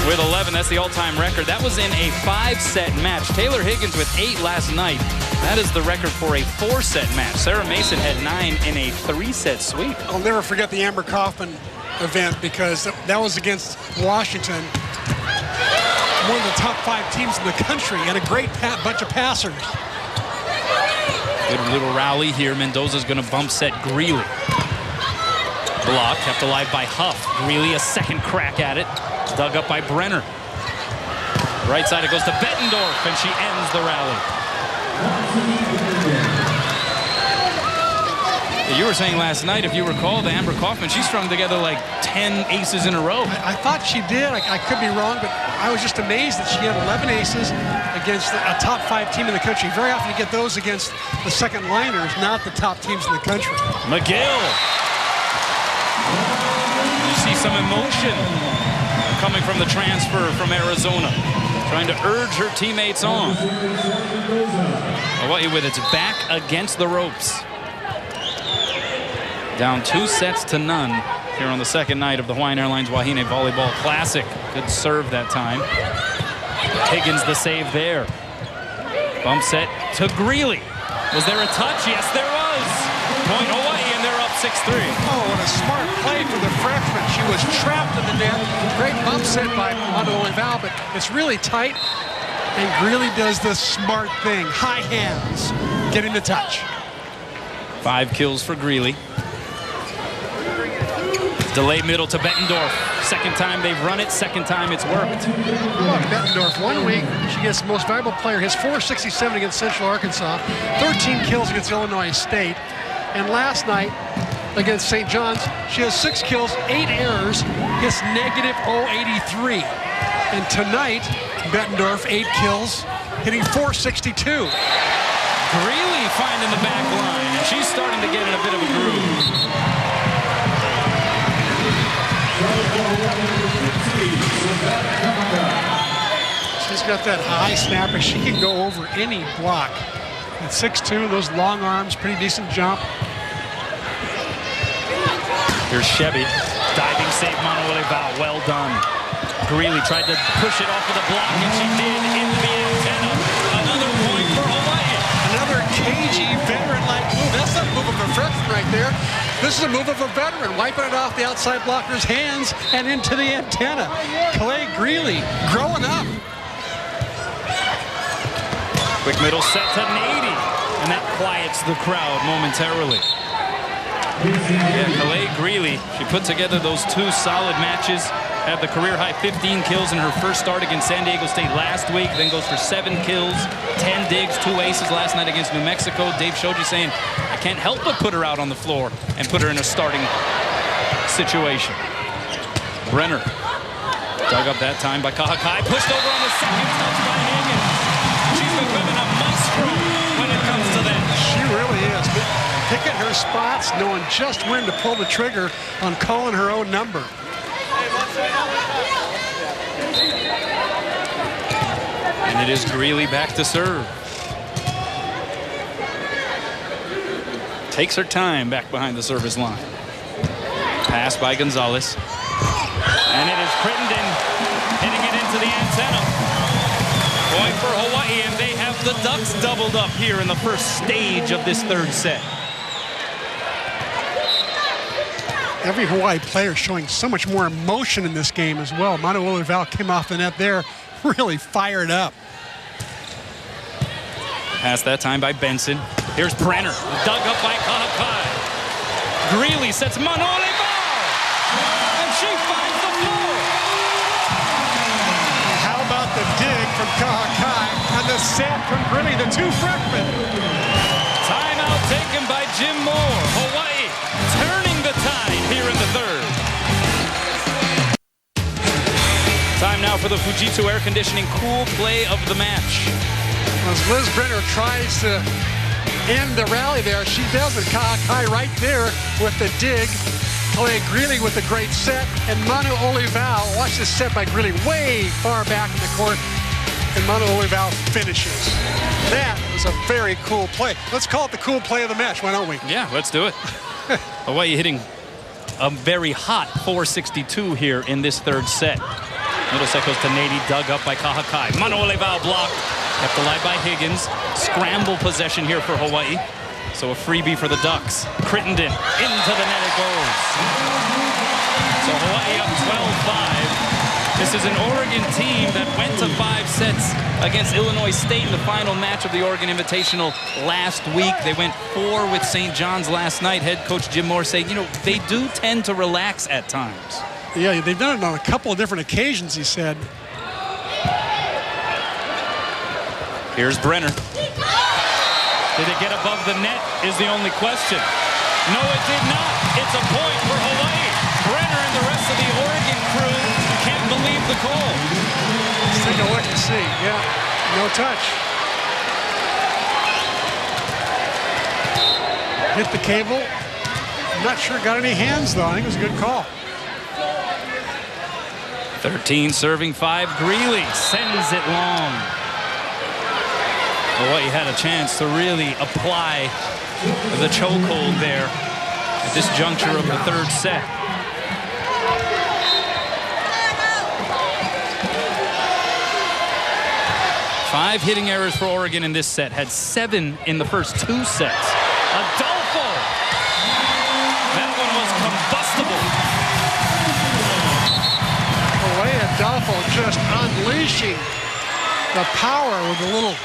with 11. That's the all-time record. That was in a 5-set match. Taylor Higgins with 8 last night. That is the record for a 4-set match. Sarah Mason had 9 in a 3-set sweep.
I'll never forget the Amber Kaufman event, because that was against Washington, one of the top 5 teams in the country, and a great bunch of passers.
Good little rally here. Mendoza's going to bump set Greeley. Block kept alive by Huff. Greeley a second crack at it. Dug up by Brenner. Right side it goes to Bettendorf, and she ends the rally. You were saying last night, if you recall, the Amber Kaufman, she strung together like 10 aces in a row.
I thought she did. I could be wrong, but I was just amazed that she had 11 aces against a top 5 team in the country. Very often you get those against the second liners, not the top teams in the country.
McGill. You see some emotion coming from the transfer from Arizona, trying to urge her teammates on. Hawaii with its back against the ropes. Down 2-0 here on the second night of the Hawaiian Airlines Wahine Volleyball Classic. Good serve that time. Higgins the save there. Bump set to Greeley. Was there a touch? Yes, there was. Point Hawaii, and they're up 6-3.
Oh, what a smart play for the freshman. She was trapped in the net. Great bump set by Manuole Val, but it's really tight. And Greeley does the smart thing. High hands, getting the touch.
5 kills for Greeley. Delay middle to Bettendorf. Second time they've run it, second time it's worked.
Look, Bettendorf, 1 week, she gets most valuable player. His 467 against Central Arkansas, 13 kills against Illinois State. And last night against St. John's, she has 6 kills, 8 errors, gets negative 083. And tonight, Bettendorf, 8 kills, hitting 462.
Greeley finding the back line, and she's starting to get in a bit of a groove.
She's got that high snapper. She can go over any block. At 6'2", those long arms, pretty decent jump.
Here's Chevy. Diving save, Manuole Val. Well done. Greeley tried to push it off with a block, and she did into the antenna. Another point for Hawaii.
Another cagey, veteran-like move. That's not a move of a freshman right there. This is a move of a veteran, wiping it off the outside blocker's hands and into the antenna. Calais Greeley growing up.
Quick middle set to Nady, and that quiets the crowd momentarily. Yeah, Calais Greeley, she put together those 2 solid matches. Had the career-high 15 kills in her first start against San Diego State last week, then goes for 7 kills, 10 digs, 2 aces last night against New Mexico. Dave Shoji saying, I can't help but put her out on the floor and put her in a starting situation. Brenner dug up that time by Kahakai, pushed over on the second touch by Higgins. She's becoming a maestro when it comes to that.
She really is. Picking her spots, knowing just when to pull the trigger on calling her own number.
And it is Greeley back to serve. Takes her time back behind the service line. Pass by Gonzalez. And it is Crittenden hitting it into the antenna. Point for Hawaii, and they have the Ducks doubled up here in the first stage of this third set.
Every Hawaii player showing so much more emotion in this game as well. Manu Olival came off the net there, really fired up.
Pass that time by Benson. Here's Brenner, dug up by Kahakai. Greeley sets Manu Olival, and she finds the floor.
How about the dig from Kahakai and the set from Greeley, the two freshmen.
Timeout taken by Jim Moore. Hawaii turning the tide here in the third. Time now for the Fujitsu Air Conditioning cool play of the match.
As Liz Brenner tries to end the rally there, she does it. Kahakai right there with the dig. Clay Greeley with a great set. And Manu Olival, watch this set by Greeley way far back in the court. And Manu Olival finishes. That was a very cool play. Let's call it the cool play of the match, why don't we?
Yeah, let's do it. Hawaii hitting a very hot 462 here in this third set. Middle set goes to Nady, dug up by Kahakai. Manu Olival blocked. Kept alive by Higgins. Scramble possession here for Hawaii. So a freebie for the Ducks. Crittenden into the net it goes. So Hawaii up 12-5. This is an Oregon team that went to 5 sets against Illinois State in the final match of the Oregon Invitational last week. They went 4 with St. John's last night. Head coach Jim Moore saying, you know, they do tend to relax at times.
Yeah, they've done it on a couple of different occasions, he said.
Here's Brenner. Did it get above the net is the only question. No, it did not. It's a point for Hawaii. Brenner and the rest of the Oregon crew can't believe the call.
Let's take a look and see. Yeah, no touch. Hit the cable. I'm not sure got any hands, though. I think it was a good call.
13 serving 5. Greeley sends it long. Hawaii had a chance to really apply the chokehold there at this juncture of the third set. Five hitting errors for Oregon in this set. Had 7 in the first 2 sets. Adolfo! That one was combustible.
Hawaii Adolfo just unleashing the power with a little,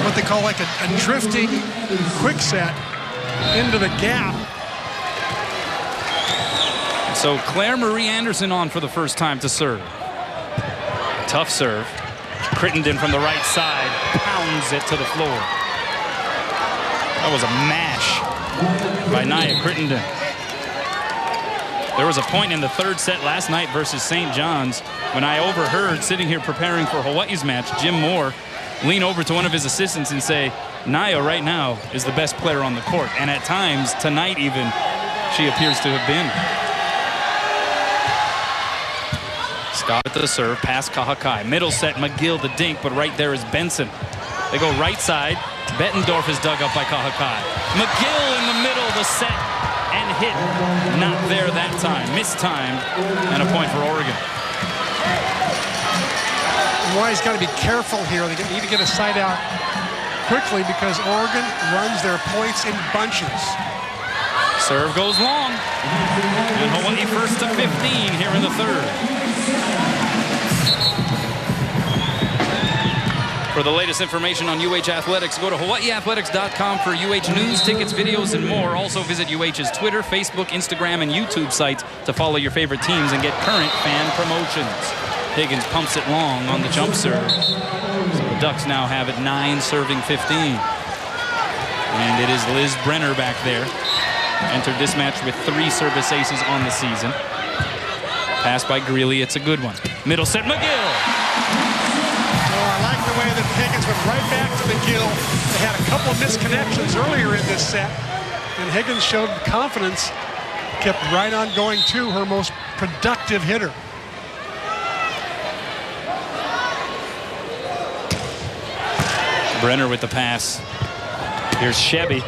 what they call like a drifting quick set into the gap.
So Claire Marie Anderson on for the first time to serve. Tough serve. Crittenden from the right side pounds it to the floor. That was a mash by Nia Crittenden. There was a point in the third set last night versus St. John's when I overheard, sitting here preparing for Hawaii's match, Jim Moore lean over to one of his assistants and say, Nia right now is the best player on the court. And at times, tonight even, she appears to have been. Scott at the serve, past Kahakai. Middle set, McGill the dink, but right there is Benson. They go right side. Bettendorf is dug up by Kahakai. McGill in the middle of the set and hit. Not there that time. Mistimed, and a point for Oregon.
Hawaii's got to be careful here. They need to get a side out quickly because Oregon runs their points in bunches.
Serve goes long. And Hawaii first to 15 here in the third. For the latest information on UH Athletics, go to hawaiiathletics.com for UH news, tickets, videos, and more. Also visit UH's Twitter, Facebook, Instagram, and YouTube sites to follow your favorite teams and get current fan promotions. Higgins pumps it long on the jump serve. So the Ducks now have it 9 serving 15. And it is Liz Brenner back there. Entered this match with 3 service aces on the season. Pass by Greeley, it's a good one. Middle set, McGill.
I like the way that Higgins went right back to McGill. They had a couple of misconnections earlier in this set, and Higgins showed confidence kept right on going to her most productive hitter.
Brenner with the pass. Here's Shebby.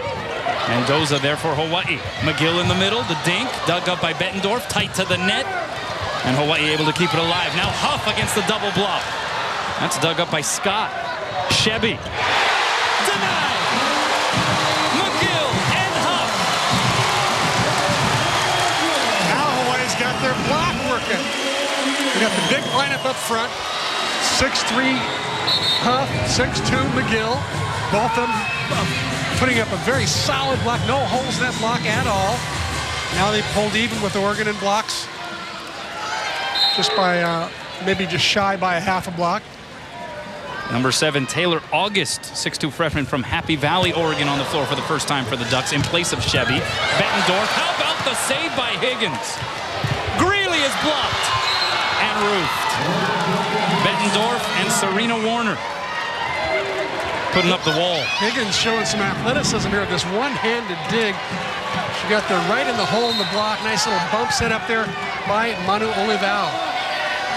Mendoza there for Hawaii. McGill in the middle. The dink. Dug up by Bettendorf. Tight to the net. And Hawaii able to keep it alive. Now Huff against the double block. That's dug up by Scott. Shebby. Denied. McGill and Huff.
Now Hawaii's got their block working. We got the big lineup up front. 6'3" Huff, 6'2" McGill. Both of them putting up a very solid block. No holes in that block at all. Now they pulled even with Oregon in blocks. Just by, maybe just shy by a half a block.
Number 7, Taylor August, 6'2" freshman from Happy Valley, Oregon, on the floor for the first time for the Ducks in place of Shebby. Bettendorf, how about the save by Higgins? Greeley is blocked and roofed. Bettendorf and Serena Warner putting up the wall.
Higgins showing some athleticism here with this one-handed dig. She got there right in the hole in the block. Nice little bump set up there by Manu Olivao.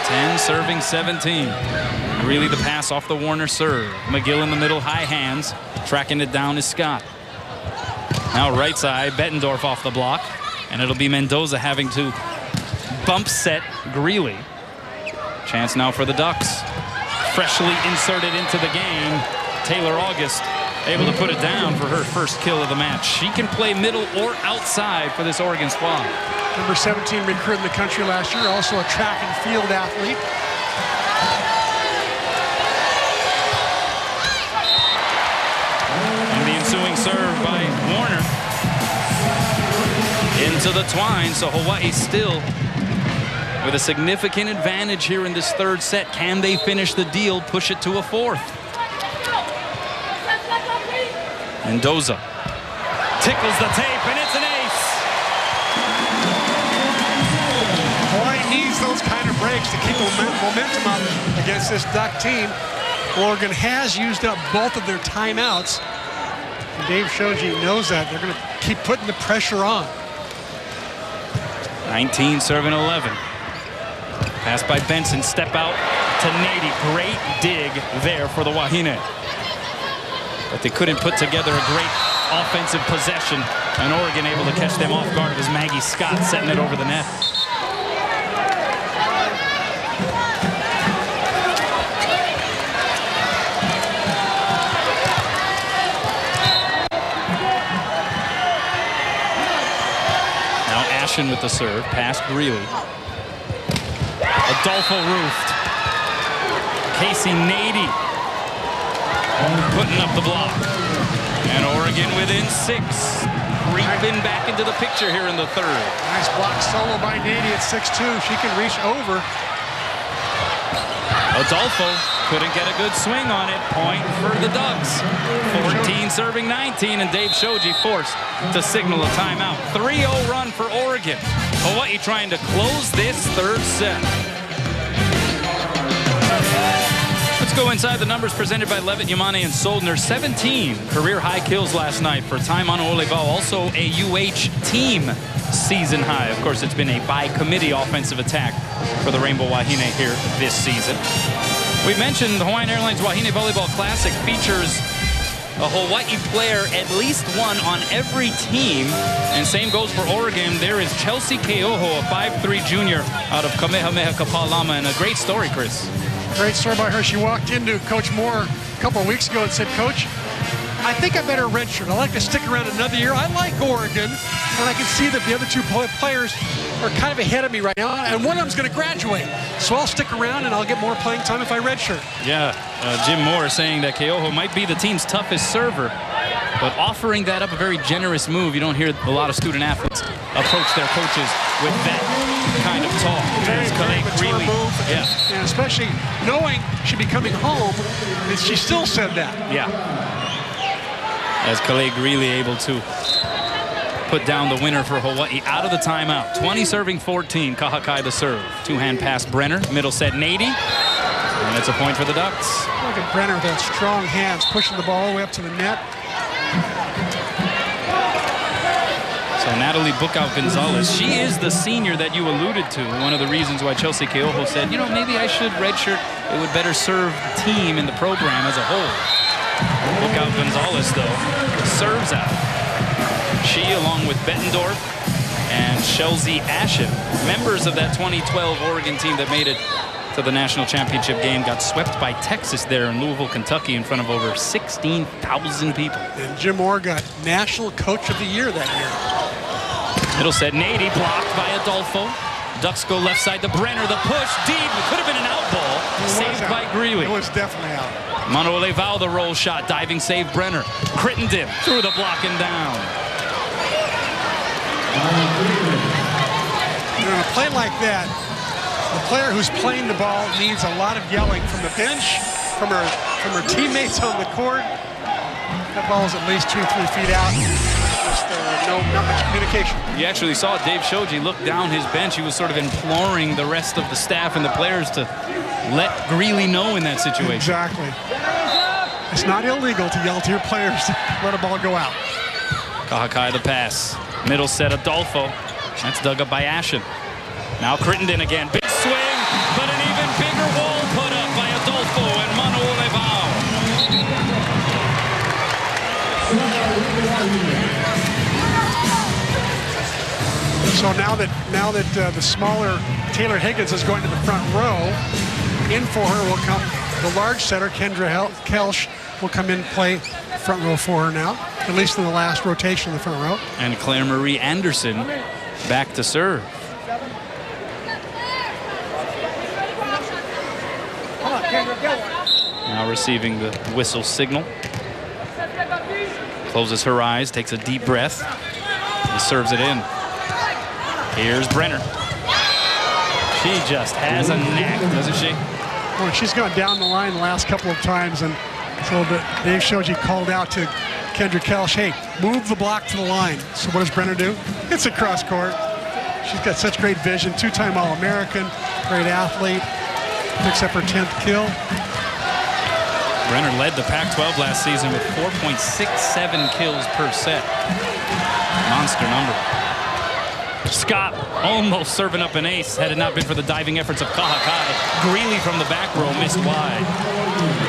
10 serving 17. Really the pass off the Warner serve. McGill in the middle, high hands. Tracking it down is Scott. Now right side, Bettendorf off the block. And it'll be Mendoza having to bump set Greeley. Chance now for the Ducks. Freshly inserted into the game, Taylor August able to put it down for her first kill of the match. She can play middle or outside for this Oregon squad.
Number 17 recruit in the country last year, also a track and field athlete.
And the ensuing serve by Warner. Into the twine, so Hawaii still with a significant advantage here in this third set. Can they finish the deal, push it to a fourth? Mendoza tickles the tape, and it's an ace.
Hawaii needs those kind of breaks to keep momentum up against this Duck team. Oregon has used up both of their timeouts. And Dave Shoji knows that. They're going to keep putting the pressure on.
19 serving 11. Pass by Benson, step out to Nady. Great dig there for the Wahine. But they couldn't put together a great offensive possession. And Oregon able to catch them off guard as Maggie Scott setting it over the net. Now Ashen with the serve, past Greeley. Adolfo roofed. Casey Nady putting up the block. And Oregon within 6. Creeping back into the picture here in the third.
Nice block solo by Nady at 6'2". She can reach over.
Adolfo couldn't get a good swing on it. Point for the Ducks. 14 serving 19, and Dave Shoji forced to signal a timeout. 3-0 run for Oregon. Hawaii trying to close this third set. Let's go inside the numbers presented by Levitt, Yamane, and Soldner. 17 career high kills last night for Tai Manu Olivao. Also a UH team season high. Of course, it's been a by committee offensive attack for the Rainbow Wahine here this season. We mentioned the Hawaiian Airlines Wahine Volleyball Classic features a Hawaii player, at least one on every team. And same goes for Oregon. There is Chelsea Keoho, a 5'3" junior out of Kamehameha Kapalama, and a great story, Chris.
Great story by her. She walked into Coach Moore a couple of weeks ago and said, Coach, I think I better redshirt. I'd like to stick around another year. I like Oregon, and I can see that the other two players are kind of ahead of me right now, and one of them's going to graduate. So I'll stick around, and I'll get more playing time if I redshirt.
Yeah, Jim Moore saying that Keoho might be the team's toughest server, but offering that up, a very generous move. You don't hear a lot of student athletes approach their coaches with that kind of talk.
Very mature move,
yeah.
And especially knowing she'd be coming home, and she still said that.
Yeah. As Calais Greeley able to put down the winner for Hawaii out of the timeout. 20 serving 14, Kahakai the serve. Two-hand pass Brenner, middle set Nady, and it's a point for the Ducks.
Look at Brenner with those strong hands, pushing the ball all the way up to the net.
So Natalie Bukout-Gonzalez, she is the senior that you alluded to. One of the reasons why Chelsea Keoho said, you know, maybe I should redshirt. It would better serve the team and the program as a whole. Bukout-Gonzalez, though, serves out. She, along with Bettendorf and Chelsea Ashen, members of that 2012 Oregon team that made it to the national championship game, got swept by Texas there in Louisville, Kentucky, in front of over 16,000 people.
And Jim Orr got National Coach of the Year that year.
Middle set, Nady blocked by Adolfo. Ducks go left side to Brenner. The push deep. Could have been an out ball. Saved by Greeley.
It was definitely out.
Manuel Leval, the roll shot. Diving save, Brenner. Crittenden through the block and down.
You know, in a play like that, the player who's playing the ball needs a lot of yelling from the bench, from her teammates on the court. That ball is at least 2-3 feet out. Just not much communication.
You actually saw Dave Shoji look down his bench. He was sort of imploring the rest of the staff and the players to let Greeley know in that situation.
Exactly. It's not illegal to yell to your players to let a ball go out.
Kahakai the pass. Middle set, Adolfo. That's dug up by Ashen. Now Crittenden again. Big swing, but an even bigger wall put up by Adolfo and Manuel Leval.
So now that the smaller Taylor Higgins is going to the front row, in for her will come the large setter, Kendra Kelsch, will come in and play front row for her now, at least in the last rotation in the front row.
And Claire Marie Anderson back to serve. Now receiving the whistle signal. Closes her eyes, takes a deep breath, and serves it in. Here's Brenner. She just has a knack, doesn't she?
Well, she's gone down the line the last couple of times, and so Dave Shoji called out to Kendra Kelsch, hey, move the block to the line. So what does Brenner do? It's across court. She's got such great vision, two-time All-American, great athlete, picks up her 10th kill.
Brenner led the Pac-12 last season with 4.67 kills per set. Monster number. Scott almost serving up an ace had it not been for the diving efforts of Kahakai. Greeley from the back row missed wide.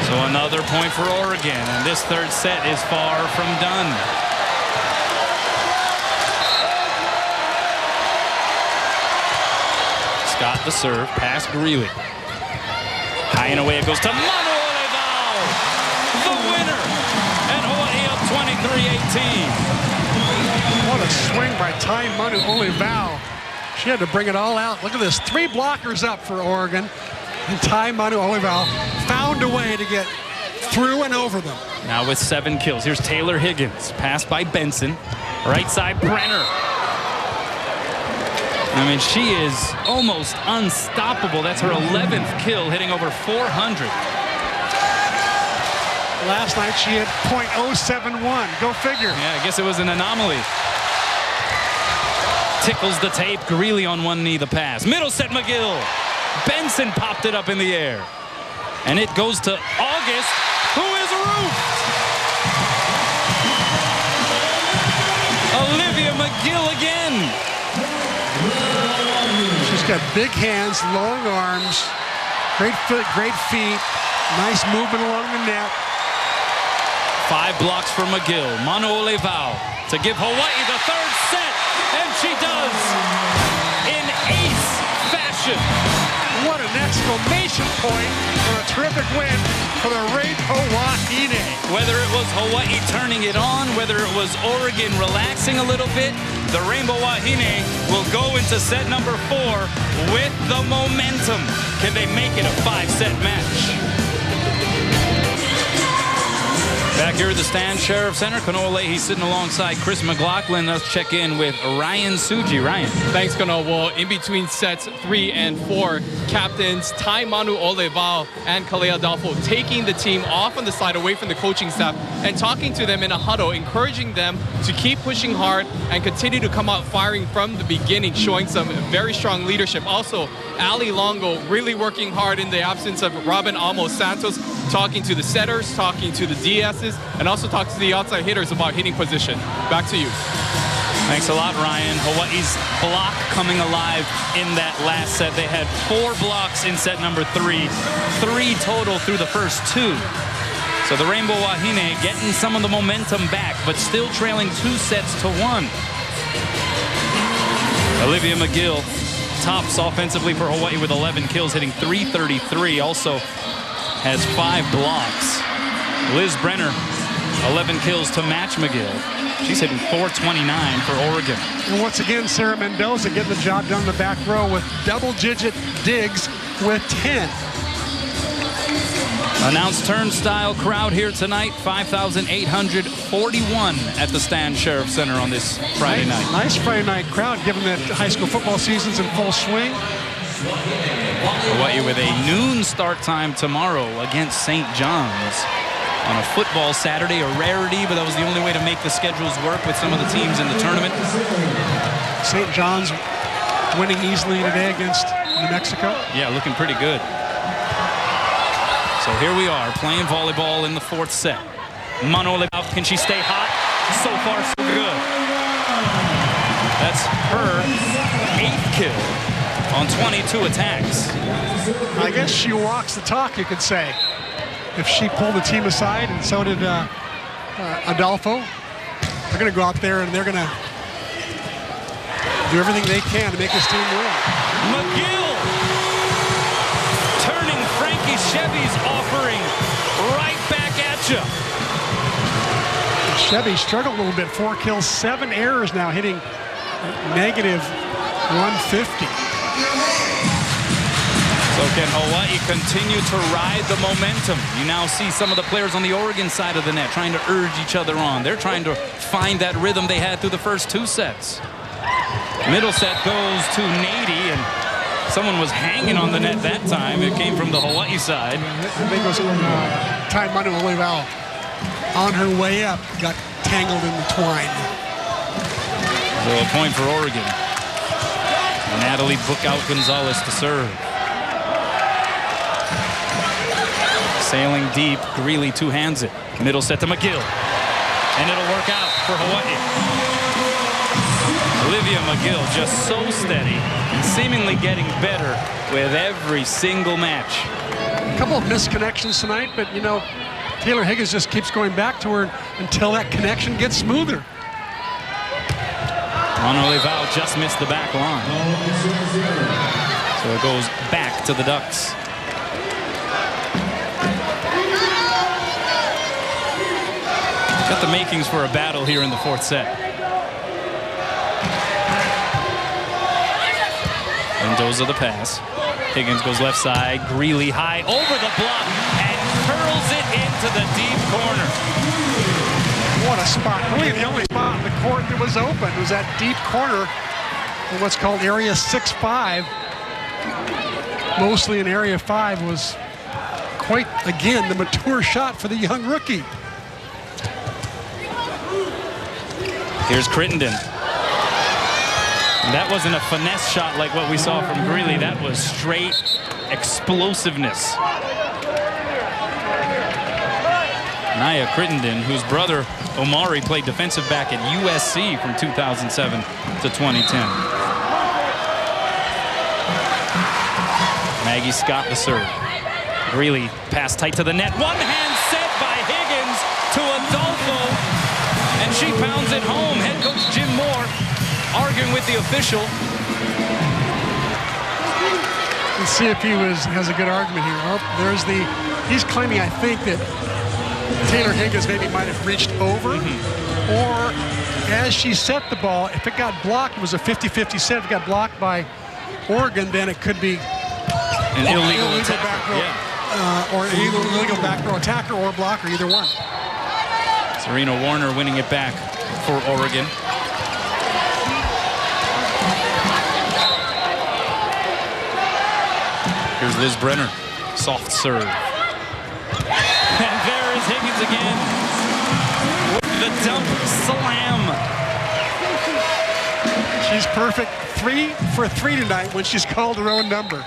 So another point for Oregon, and this third set is far from done. Scott the serve, past Greeley. High and away it goes to Manuel Leval, the winner, and Hawaii up 23-18.
What a swing by Tai Manu Olivao. She had to bring it all out. Look at this, 3 blockers up for Oregon, and Tai Manu Olivao found a way to get through and over them.
Now with 7 kills, here's Taylor Higgins, passed by Benson, right side Brenner. I mean, she is almost unstoppable. That's her 11th kill, hitting over 400.
Last night she had .071. Go figure.
Yeah, I guess it was an anomaly. Tickles the tape. Greeley on one knee, the pass. Middle set, McGill. Benson popped it up in the air. And it goes to August, who is roofed. Olivia McGill again.
She's got big hands, long arms, great foot, great feet, nice movement along the net.
5 blocks for McGill. Manuel Leval to give Hawaii the third set, and she does in ace fashion.
What an exclamation point for a terrific win for the Rainbow Wahine.
Whether it was Hawaii turning it on, whether it was Oregon relaxing a little bit, the Rainbow Wahine will go into set number 4 with the momentum. Can they make it a 5-set match? Back here at the stand, Sheriff Center, Kanoa Leahy sitting alongside Chris McLaughlin. Let's check in with Ryan Suji. Ryan.
Thanks, Kanoa. Well, in between sets 3 and 4, captains Tai Manu Olivao and Kalea Adolfo taking the team off on the side away from the coaching staff and talking to them in a huddle, encouraging them to keep pushing hard and continue to come out firing from the beginning, showing some very strong leadership. Also, Ali Longo really working hard in the absence of Robin Amos Santos, talking to the setters, talking to the DSs, and also talking to the outside hitters about hitting position. Back to you.
Thanks a lot, Ryan. Hawaii's block coming alive in that last set. They had 4 blocks in set number 3. 3 total through the first 2. So the Rainbow Wahine getting some of the momentum back, but still trailing 2 sets to 1. Olivia McGill tops offensively for Hawaii with 11 kills, hitting .333. Also has 5 blocks. Liz Brenner, 11 kills to match McGill. She's hitting .429 for Oregon.
And once again, Sarah Mendoza getting the job done in the back row with double-digit digs with 10.
Announced turnstile crowd here tonight, 5,841 at the Stan Sheriff Center on this Friday night.
Nice Friday night crowd, given that high school football season's in full swing.
Hawaii with a noon start time tomorrow against St. John's. On a football Saturday, a rarity, but that was the only way to make the schedules work with some of the teams in the tournament.
St. John's winning easily today against New Mexico.
Yeah, looking pretty good. So here we are, playing volleyball in the 4th set. Manole, can she stay hot? So far, so good. That's her 8th kill on 22 attacks.
I guess she walks the talk, you could say. If she pulled the team aside, and so did Adolfo, they're going to go out there and they're going to do everything they can to make this team win.
McGill turning Frankie Chevy's offering right back at you.
Chevy struggled a little bit. 4 kills, 7 errors now, hitting negative 150.
So can Hawaii continue to ride the momentum? You now see some of the players on the Oregon side of the net trying to urge each other on. They're trying to find that rhythm they had through the first 2 sets. Middle set goes to Nady, and someone was hanging on the net that time. It came from the Hawaii side.
I think it was Taimanu Olivao on her way up, got tangled in the twine.
So a point for Oregon. Natalie Bookout-Gonzalez to serve. Sailing deep, Greeley two-hands it. Middle set to McGill. And it'll work out for Hawaii. Olivia McGill just so steady and seemingly getting better with every single match.
A couple of missed connections tonight, but you know, Taylor Higgins just keeps going back to her until that connection gets smoother.
Olivao just missed the back line. So it goes back to the Ducks. Got the makings for a battle here in the 4th set. Mendoza the pass. Higgins goes left side. Greeley high over the block and curls it into the deep corner.
What a spot. Really the only spot in the court that was open was that deep corner in what's called Area 6-5. Mostly in Area 5 was quite, again, the mature shot for the young rookie.
Here's Crittenden. That wasn't a finesse shot like what we saw from Greeley. That was straight explosiveness. Naya Crittenden, whose brother Omari played defensive back at USC from 2007 to 2010. Maggie Scott the serve. Greeley pass tight to the net. One hand set by Higgins to Adolfo. And she pounds it home. Head coach Jim Moore arguing with the official.
Let's see if he has a good argument here. Oh, he's claiming, I think, that Taylor Higgins maybe might have reached over. Or as she set the ball, if it got blocked, it was a 50-50 set. If it got blocked by Oregon, then it could be
an illegal
back row, or an illegal back row attacker or blocker, either one.
Serena Warner winning it back for Oregon. Here's Liz Brenner, soft serve. And there is Higgins again with the dump slam.
She's perfect 3 for 3 tonight when she's called her own number.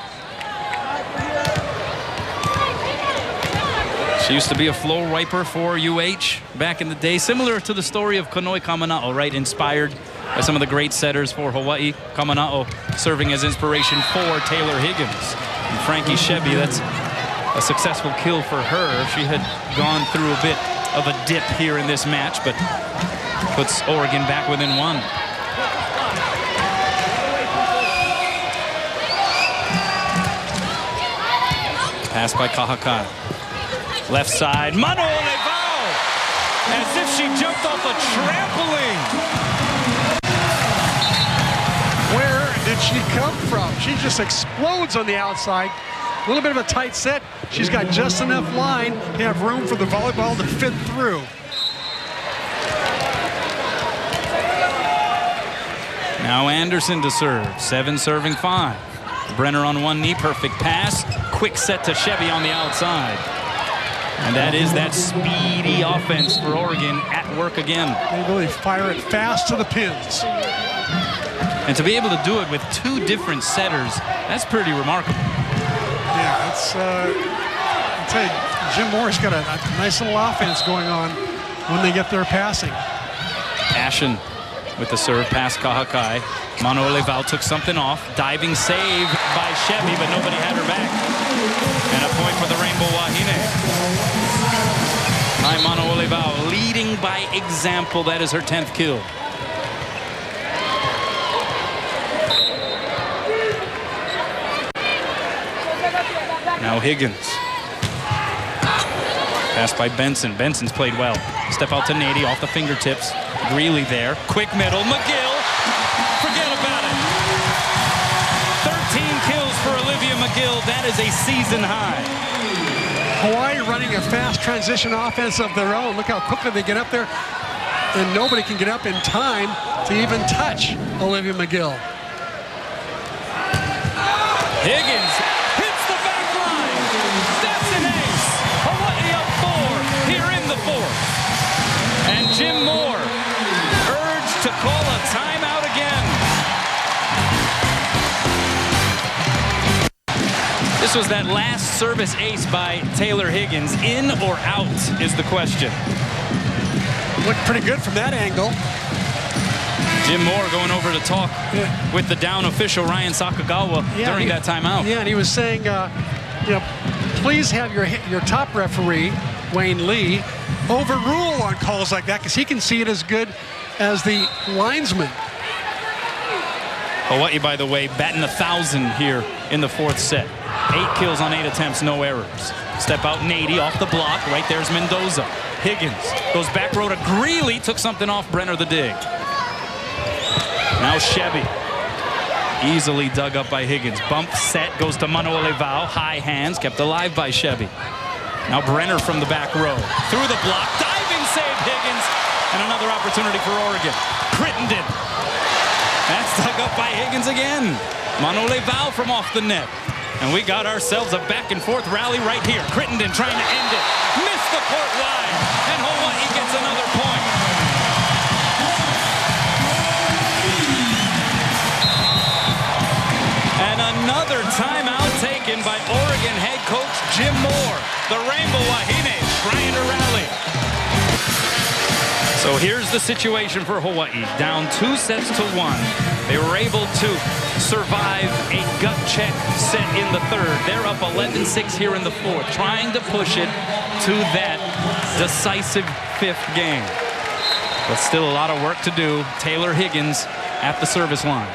She used to be a floor wiper for UH back in the day, similar to the story of Kanoi Kamana'o, right? Inspired by some of the great setters for Hawaii. Kamana'o serving as inspiration for Taylor Higgins. And Frankie Shebby, that's a successful kill for her. She had gone through a bit of a dip here in this match, but puts Oregon back within one. Pass by Kahakai. Left side, Mano Olevao! As if she jumped off a trampoline.
Where did she come from? She just explodes on the outside. A little bit of a tight set. She's got just enough line to have room for the volleyball to fit through.
Now Anderson to serve. 7 serving 5. Brenner on one knee, perfect pass. Quick set to Shebby on the outside. And that is that speedy offense for Oregon at work again.
They really fire it fast to the pins.
And to be able to do it with 2 different setters, that's pretty remarkable.
Yeah, it's, I'll tell you, Jim Moore's got a nice little offense going on when they get their passing.
Ashen with the serve past Kahakai. Mano Olevao took something off. Diving save by Shebby, but nobody had her back. And a point for the Rainbow Wahine. Hi, Mano Olevao leading by example. That is her 10th kill. Now Higgins. Pass by Benson. Benson's played well. Step out to Nady off the fingertips. Greeley there. Quick middle. McGill. Forget about it. 13 kills for Olivia McGill. That is a season high.
Hawaii running a fast transition offense of their own. Look how quickly they get up there. And nobody can get up in time to even touch Olivia McGill.
Higgins hits the back line. That's an ace. Hawaii up 4 here in the 4th. And Jim Moore urged to call a timeout again. This was that last service ace by Taylor Higgins. In or out is the question.
Looked pretty good from that angle.
Jim Moore going over to talk with the down official Ryan Sakagawa during that timeout.
Yeah, and he was saying, you know, please have your top referee, Wayne Lee, overrule on calls like that because he can see it as good as the linesman.
Hawaii, by the way, batting 1,000 here in the 4th set. 8 kills on 8 attempts, no errors. Step out Nady off the block. Right there's Mendoza. Higgins goes back row to Greeley. Took something off Brenner the dig. Now Shebby. Easily dug up by Higgins. Bump set goes to Mano Olevao. High hands kept alive by Shebby. Now Brenner from the back row. Through the block. Diving save Higgins. And another opportunity for Oregon. Crittenden. That's dug up by Higgins again. Mano Olevao from off the net. And we got ourselves a back and forth rally right here. Crittenden trying to end it. Missed the court wide. And Hawaii gets another point. And another timeout taken by Oregon head coach Jim Moore. The Rainbow Wahine trying to rally. So here's the situation for Hawaii. Down 2 sets to 1. They were able to survive a gut check set in the 3rd. They're up 11-6 here in the 4th, trying to push it to that decisive 5th game. But still a lot of work to do. Taylor Higgins at the service line.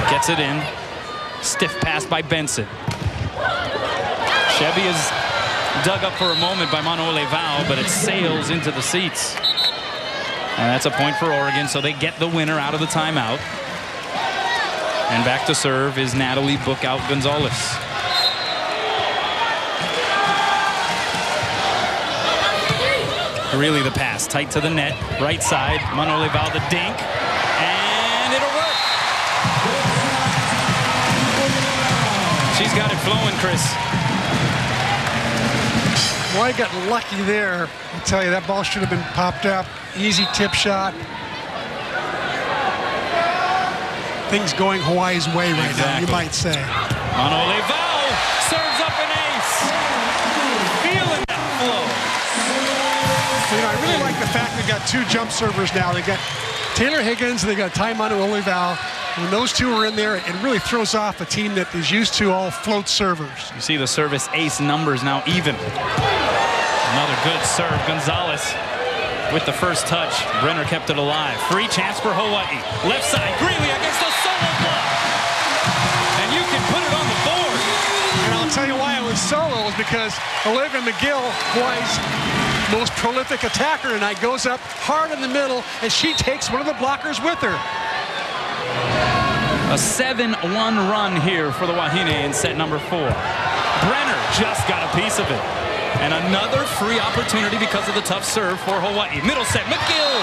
Gets it in. Stiff pass by Benson. Shebby is dug up for a moment by Mano Olevao, but it sails into the seats. And that's a point for Oregon, so they get the winner out of the timeout. And back to serve is Natalie Bookout Gonzalez. Really the pass, tight to the net, right side, Mano Olevao the dink, and it'll work. She's got it flowing, Chris.
Hawaii got lucky there. I tell you, that ball should have been popped up. Easy tip shot. Things going Hawaii's way right now, you might say.
Mano Olevao serves up an ace. Feeling that flow.
You know, I really like the fact we've got 2 jump servers now. They got Taylor Higgins, and they got Taimanu Olivao. When those two are in there, it really throws off a team that is used to all float servers.
You see the service ace numbers now even. Another good serve. Gonzalez with the first touch. Brenner kept it alive. Free chance for Hawaii. Left side, Greeley against the solo block. And you can put it on the board.
And I'll tell you why it was solo, is because Olivia McGill, Hawaii's most prolific attacker tonight, goes up hard in the middle, and she takes one of the blockers with her.
A 7-1 run here for the Wahine in set number 4. Brenner just got a piece of it. And another free opportunity because of the tough serve for Hawaii. Middle set, McGill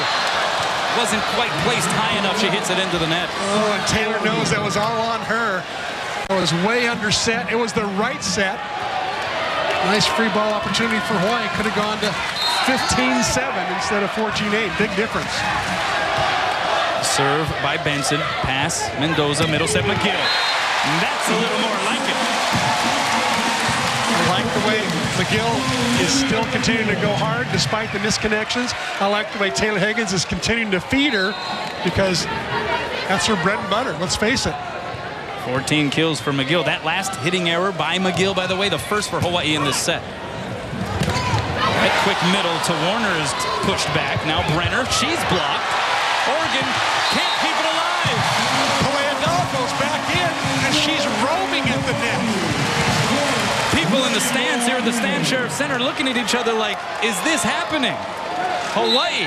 wasn't quite placed high enough. She hits it into the net.
Oh, and Taylor knows that was all on her. It was way under set. It was the right set. Nice free ball opportunity for Hawaii. Could have gone to 15-7 instead of 14-8. Big difference.
Serve by Benson. Pass, Mendoza. Middle set, McGill. That's a little more like it.
I like the way McGill is still continuing to go hard despite the misconnections. I like the way Taylor Higgins is continuing to feed her, because that's her bread and butter. Let's face it.
14 kills for McGill. That last hitting error by McGill, by the way, the first for Hawaii in this set. Right, quick middle to Warner is pushed back. Now Brenner, she's blocked. Oregon can't keep it alive.
Kalea goes back in, and she's roaming at the net.
People in the stands here at the Stan Sheriff Center looking at each other like, is this happening? Hawaii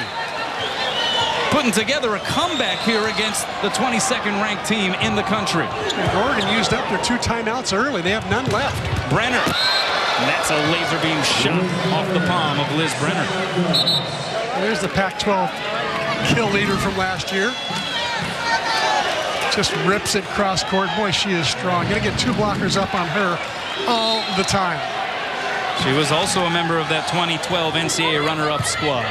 putting together a comeback here against the 22nd ranked team in the country.
And Oregon used up their 2 timeouts early. They have none left.
Brenner. And that's a laser beam shot off the palm of Liz Brenner.
There's the Pac-12 kill leader from last year. Just rips it cross court. Boy, she is strong. Gonna get 2 blockers up on her all the time.
She was also a member of that 2012 NCAA runner-up squad.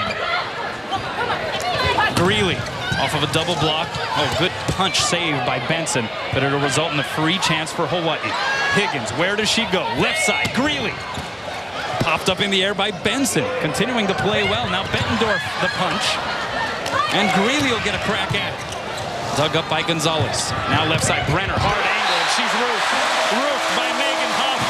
Greeley off of a double block. Oh, good punch save by Benson, but it'll result in a free chance for Hawaii. Higgins, where does she go? Left side, Greeley. Popped up in the air by Benson, continuing to play well. Now Bettendorf the punch, and Greeley will get a crack at it. Dug up by Gonzalez. Now left side, Brenner, hard angle, and she's roofed. Roofed by Megan Huff.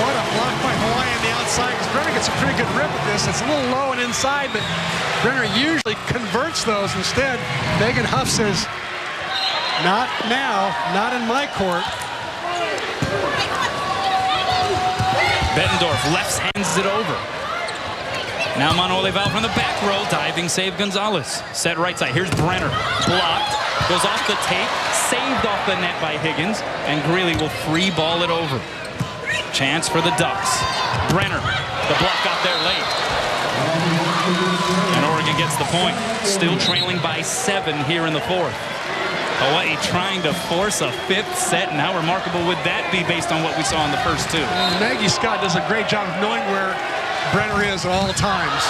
What a block by Hawaii on the outside, because Brenner gets a pretty good rip at this. It's a little low and inside, but Brenner usually converts those. Instead, Megan Huff says, not now, not in my court.
Bettendorf left hands it over. Now Olivao from the back row, diving save Gonzalez. Set right side, here's Brenner, blocked, goes off the tape, saved off the net by Higgins, and Greeley will free ball it over. Chance for the Ducks. Brenner, the block got there late. And Oregon gets the point. Still trailing by 7 here in the 4th. Hawaii trying to force a 5th set. And how remarkable would that be based on what we saw in the first 2?
Maggie Scott does a great job of knowing where Brenner is at all times.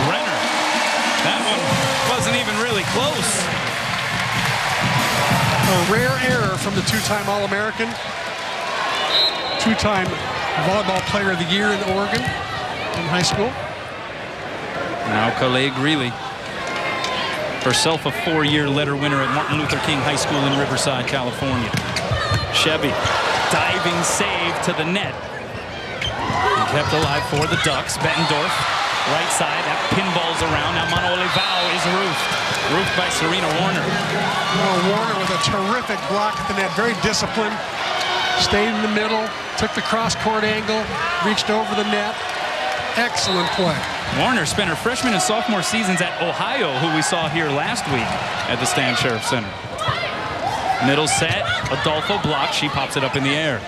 Brenner, that one wasn't even really close.
A rare error from the 2-time All-American, 2-time Volleyball Player of the Year in Oregon in high school.
Now Kalea Greeley, herself a 4-year letter winner at Martin Luther King High School in Riverside, California. Chevy, diving save to the net. And kept alive for the Ducks. Bettendorf, right side, that pinballs around. Now Olivao is roofed. Roofed by Serena Warner.
Oh, Warner with a terrific block at the net, very disciplined. Stayed in the middle, took the cross-court angle, reached over the net. Excellent play.
Warner spent her freshman and sophomore seasons at Ohio, who we saw here last week at the Stan Sheriff Center. Middle set, Adolfo blocked, she pops it up in the air.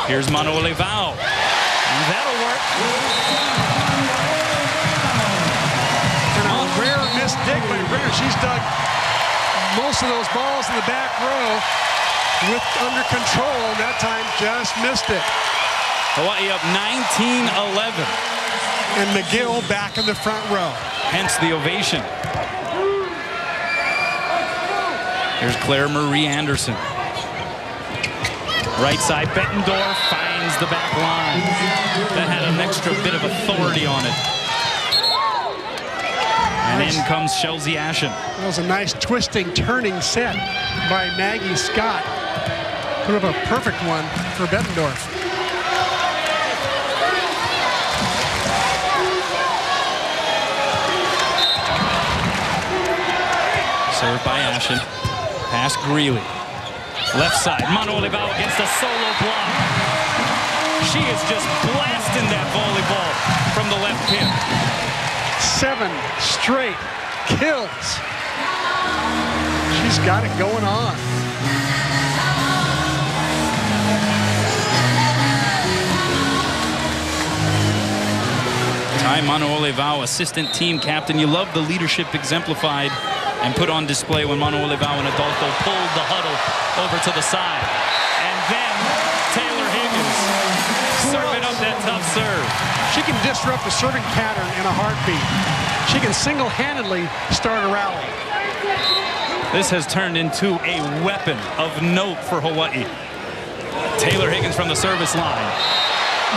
Here's Olivao, and that'll work.
And a rare missed dig by Brenner. She's dug most of those balls in the back row with under control. That time just missed it.
Hawaii up 19-11.
And McGill back in the front row.
Hence the ovation. Here's Claire Marie Anderson. Right side, Bettendorf finds the back line. That had an extra bit of authority on it. And in comes Chelsea Ashen.
That was a nice twisting, turning set by Maggie Scott. Put up a perfect one for Bettendorf.
Served by Ashen. Pass Greeley. Left side, Manu Olivao against a solo block. She is just blasting that volleyball from the left pin.
7 straight kills. She's got it going on.
Ty Manu Olivao, assistant team captain. You love the leadership exemplified and put on display when Manu Olivao and Adolfo pulled the huddle over to the side. And then Taylor Higgins serving up that tough serve.
She can disrupt the serving pattern in a heartbeat. She can single-handedly start a rally.
This has turned into a weapon of note for Hawaii. Taylor Higgins from the service line.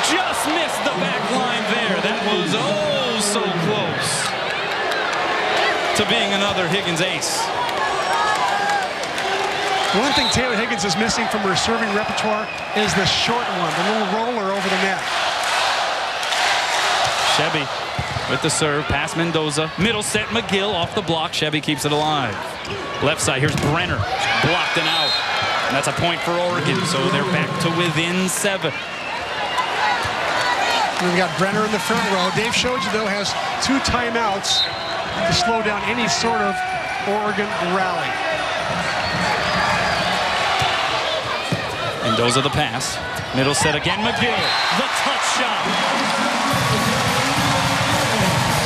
Just missed the back line there. That was oh so close to being another Higgins ace.
One thing Taylor Higgins is missing from her serving repertoire is the short one, the little roller over the net.
Shebby with the serve, pass Mendoza. Middle set, McGill off the block. Shebby keeps it alive. Left side, here's Brenner. Blocked and out. And that's a point for Oregon, so they're back to within 7.
We've got Brenner in the front row. Dave Shoji, though, has 2 timeouts to slow down any sort of Oregon rally.
Mendoza the pass. Middle set again, McGill. The touch shot.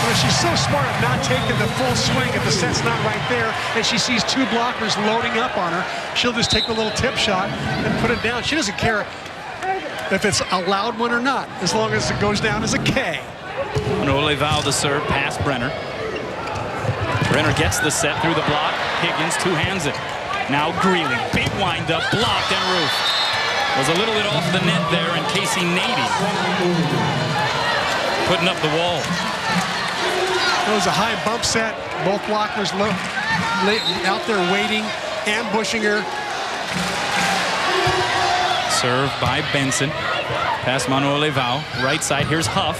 Well, she's so smart at not taking the full swing if the set's not right there, and she sees 2 blockers loading up on her. She'll just take the little tip shot and put it down. She doesn't care if it's a loud one or not, as long as it goes down as a K.
Olivao the serve, pass Brenner. Brenner gets the set through the block. Higgins two-hands it. Now Greeley, big wind-up, blocked and roof. Was a little bit off the net there, and Casey Nady putting up the wall.
It was a high bump set. Both blockers out there waiting, ambushing her.
Serve by Benson. Pass Manu Olivao. Right side, here's Huff.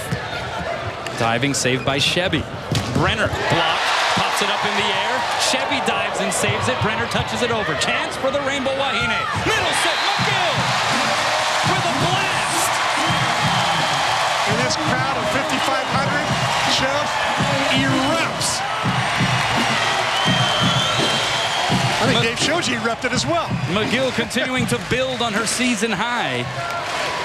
Diving, saved by Shebby. Brenner, block, pops it up in the air. Shebby dives and saves it. Brenner touches it over. Chance for the Rainbow Wahine. Middle set, McGill with a blast.
And this crowd of 5,500 just erupts. I think Dave Shoji repped it as well.
McGill continuing to build on her season high.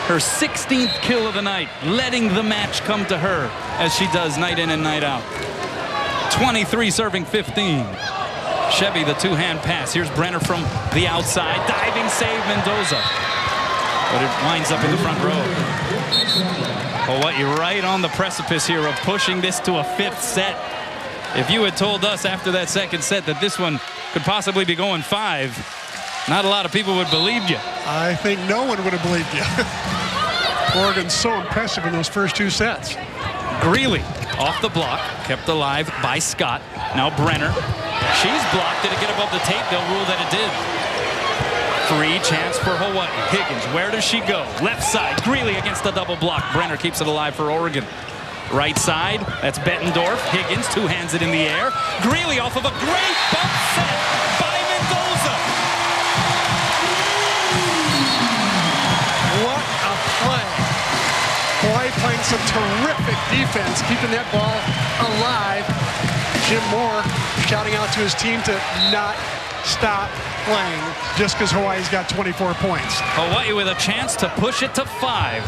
Her 16th kill of the night, letting the match come to her as she does night in and night out. 23 serving 15. Shebby the two-hand pass. Here's Brenner from the outside. Diving save Mendoza. But it winds up in the front row. Hawaii right on the precipice here of pushing this to a 5th set. If you had told us after that 2nd set that this one could possibly be going 5, not a lot of people would believe you.
I think no one would have believed you. Oregon's so impressive in those first 2 sets.
Greeley off the block, kept alive by Scott. Now Brenner. She's blocked. Did it get above the tape? They'll rule that it did. Free chance for Hawaii. Higgins, where does she go? Left side, Greeley against the double block. Brenner keeps it alive for Oregon. Right side, that's Bettendorf. Higgins two-hands it in the air. Greeley off of a great bump set by Mendoza.
What a play. Hawaii playing some terrific defense, keeping that ball alive. Jim Moore shouting out to his team to not stop playing just because Hawaii's got 24 points.
Hawaii with a chance to push it to 5.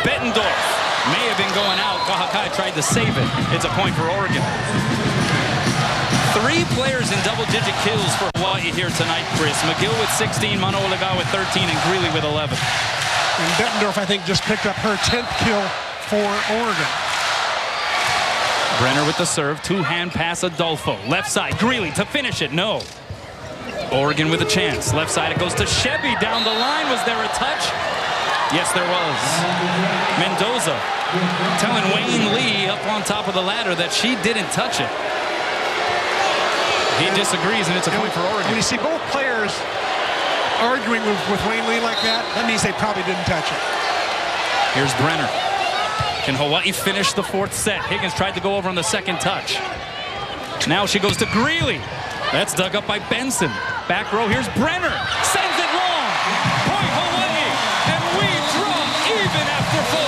Bettendorf may have been going out. Kahakai tried to save it. It's a point for Oregon. 3 players in double-digit kills for Hawaii here tonight, Chris. McGill with 16, Manu Olivao with 13, and Greeley with 11.
And Bettendorf, I think, just picked up her 10th kill for Oregon.
Brenner with the serve, two-hand pass Adolfo. Left side, Greeley to finish it, no. Oregon with a chance. Left side, it goes to Shebby down the line. Was there a touch? Yes, there was. Mendoza telling Wayne Lee up on top of the ladder that she didn't touch it. He disagrees, and it's a point for Oregon.
When you see both players arguing with Wayne Lee like that, that means they probably didn't touch it.
Here's Brenner. Can Hawaii finish the fourth set? Higgins tried to go over on the second touch. Now she goes to Greeley. That's dug up by Benson. Back row, here's Brenner. Sends it long. Point Hawaii. And we draw even after 4.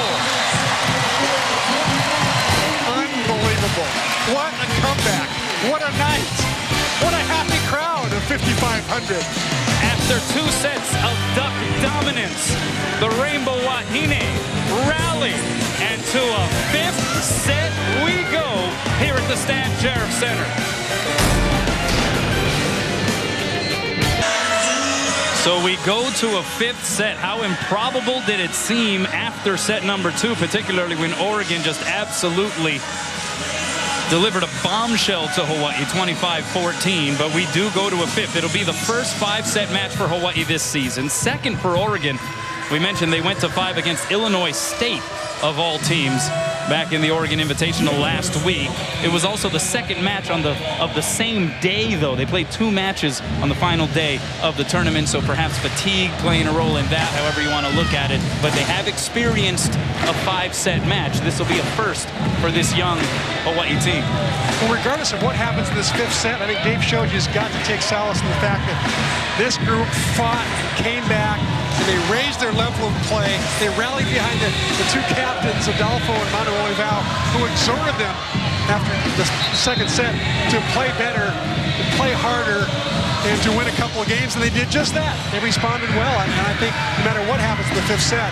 Unbelievable. What a comeback. What a night. What a happy crowd of 5,500.
After 2 sets of duck dominance, the Rainbow Wahine rally. And to a 5th set we go here at the Stan Sheriff Center. So we go to a 5th set. How improbable did it seem after set number 2, particularly when Oregon just absolutely delivered a bombshell to Hawaii, 25-14, but we do go to a 5th. It'll be the first 5-set match for Hawaii this season. Second for Oregon. We mentioned they went to 5 against Illinois State, of all teams, back in the Oregon Invitational last week. It was also the second match of the same day, though. They played 2 matches on the final day of the tournament, so perhaps fatigue playing a role in that, however you want to look at it. But they have experienced a 5-set match. This will be a first for this young Hawaii team.
Well, regardless of what happens in this 5th set, I think Dave Shoge has got to take solace in the fact that this group fought, came back, and they raised their level of play. They rallied behind the 2 captains, Adolfo and Manu Olivao, who exhorted them after the second set to play better, to play harder, and to win a couple of games, and they did just that. They responded well, and I think no matter what happens in the 5th set,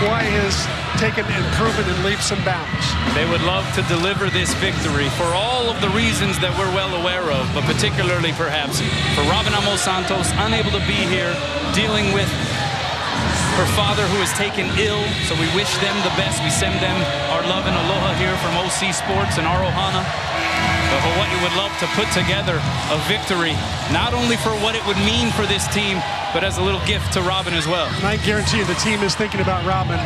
Hawaii has taken improvement in leaps and bounds.
They would love to deliver this victory for all of the reasons that we're well aware of, but particularly perhaps for Robin Amos Santos, unable to be here, dealing with her father who is taken ill, so we wish them the best. We send them our love and aloha here from OC Sports and Arohana. But Hawaii would love to put together a victory, not only for what it would mean for this team, but as a little gift to Robin as well.
And I guarantee you the team is thinking about Robin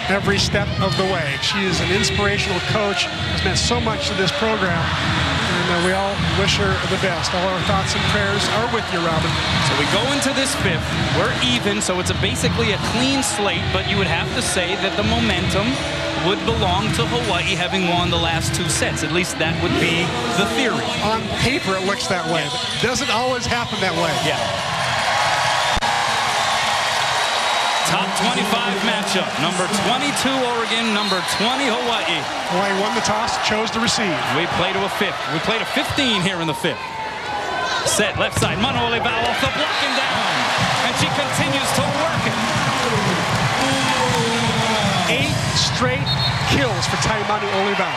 every step of the way. She is an inspirational coach, has meant so much to this program, and we all wish her the best. All our thoughts and prayers are with you, Robin.
So we go into this 5th. We're even, so it's basically a clean slate, but you would have to say that the momentum would belong to Hawaii, having won the last 2 sets. At least that would be the theory.
On paper, it looks that way. But it doesn't always happen that way.
Yeah. Top 25 matchup. Number 22 Oregon, number 20 Hawaii.
Hawaii won the toss, chose to receive.
We play to a 5th. We play to 15 here in the 5th. Set left side. Manu Olivao off the block and down. And she continues to work it.
8 straight kills for Taimanu Olivao.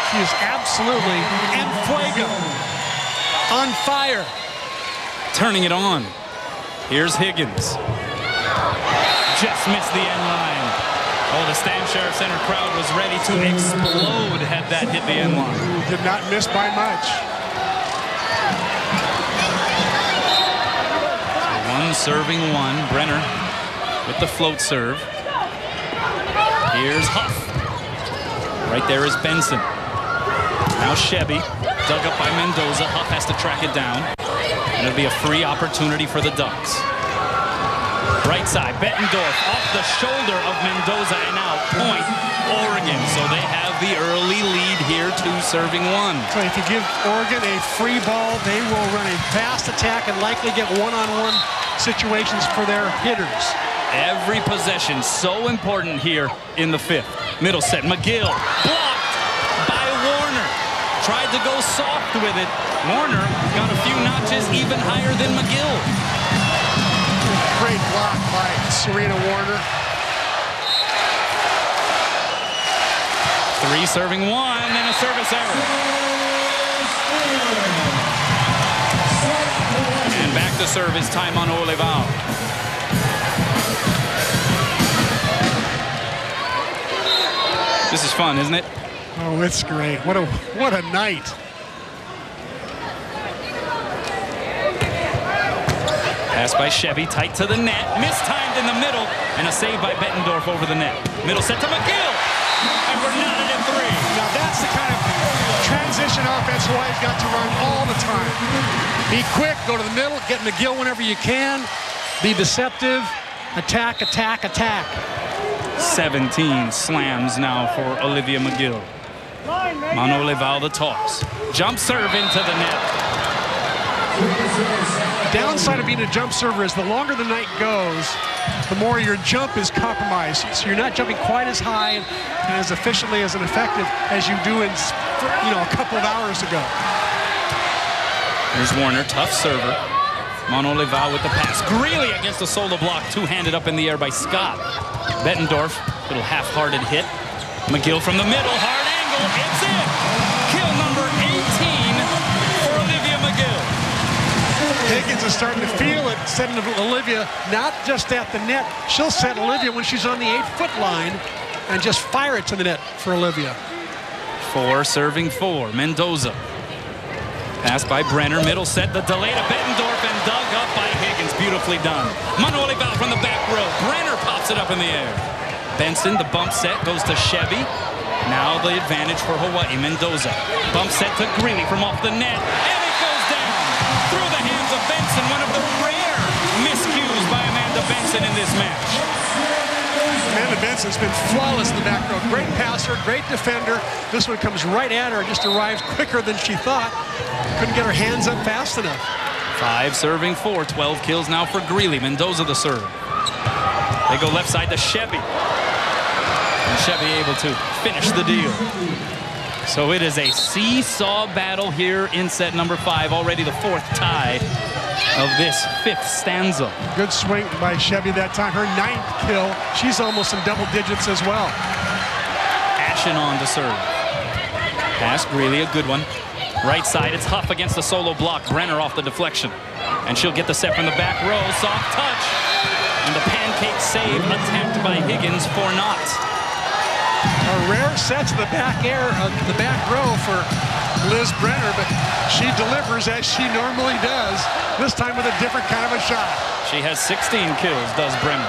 She is absolutely en fuego. On fire.
Turning it on. Here's Higgins. Just missed the end line. Oh, the Stan Sheriff Center crowd was ready to explode had that hit the end line.
Did not miss by much.
One serving one. Brenner with the float serve. Here's Huff. Right there is Benson. Now Shebby. Dug up by Mendoza. Huff has to track it down. And it'll be a free opportunity for the Ducks. Right side, Bettendorf off the shoulder of Mendoza, and now point Oregon. So they have the early lead here, 2-1.
So if you give Oregon a free ball, they will run a fast attack and likely get one-on-one situations for their hitters.
Every possession so important here in the 5th. Middle set, McGill blocked by Warner. Tried to go soft with it. Warner got a few notches even higher than McGill.
Great block by Serena Warner.
3 serving 1 and a service error. And back to serve is Taimanu Olivao. This is fun, isn't it?
Oh, it's great. What a night.
Pass by Chevy, tight to the net, mistimed in the middle, and a save by Bettendorf over the net. Middle set to McGill, and we're knotted at 3.
Now that's the kind of transition offense Hawaii's got to run all the time. Be quick, go to the middle, get McGill whenever you can, be deceptive, attack, attack, attack.
17 slams now for Olivia McGill. Mano Leval the toss. Jump serve into the net.
Downside of being a jump server is the longer the night goes, the more your jump is compromised. So you're not jumping quite as high and as efficiently as effective as you do in, a couple of hours ago.
Here's Warner, tough server. Mano Leval with the pass. Greeley against the solo block, two-handed up in the air by Scott. Bettendorf, little half-hearted hit. McGill from the middle, hard angle, it's in. Kill number 18 for Olivia McGill.
Higgins is starting to feel it, setting Olivia not just at the net. She'll set Olivia when she's on the 8-foot line and just fire it to the net for Olivia.
4 serving 4. Mendoza. Pass by Brenner, middle set, the delay to Bettendorf and dug up by Higgins. Beautifully done. Mano Leval from the back row. Brenner pops it up in the air. Benson, the bump set, goes to Chevy. Now the advantage for Hawaii. Mendoza. Bump set to Greeley from off the net. And it goes down through the hands of Benson. One of the rare miscues by Amanda Benson in this match.
Amanda Benson's been flawless in the back row. Great passer, great defender. This one comes right at her, just arrives quicker than she thought. Couldn't get her hands up fast enough.
5 serving 4. 12 kills now for Greeley. Mendoza the serve. They go left side to Chevy. And Chevy able to finish the deal. So it is a seesaw battle here in set number 5. Already the 4th tie of this 5th stanza.
Good swing by Chevy that time. Her 9th kill. She's almost in double digits as well.
Ashen on to serve. Pass Greeley, a good one. Right side, it's Huff against the solo block. Brenner off the deflection. And she'll get the set from the back row. Soft touch. And the pancake save attempt by Higgins for naught.
A rare set to the back row for Liz Brenner, but she delivers as she normally does, this time with a different kind of a shot.
She has 16 kills, does Brenner.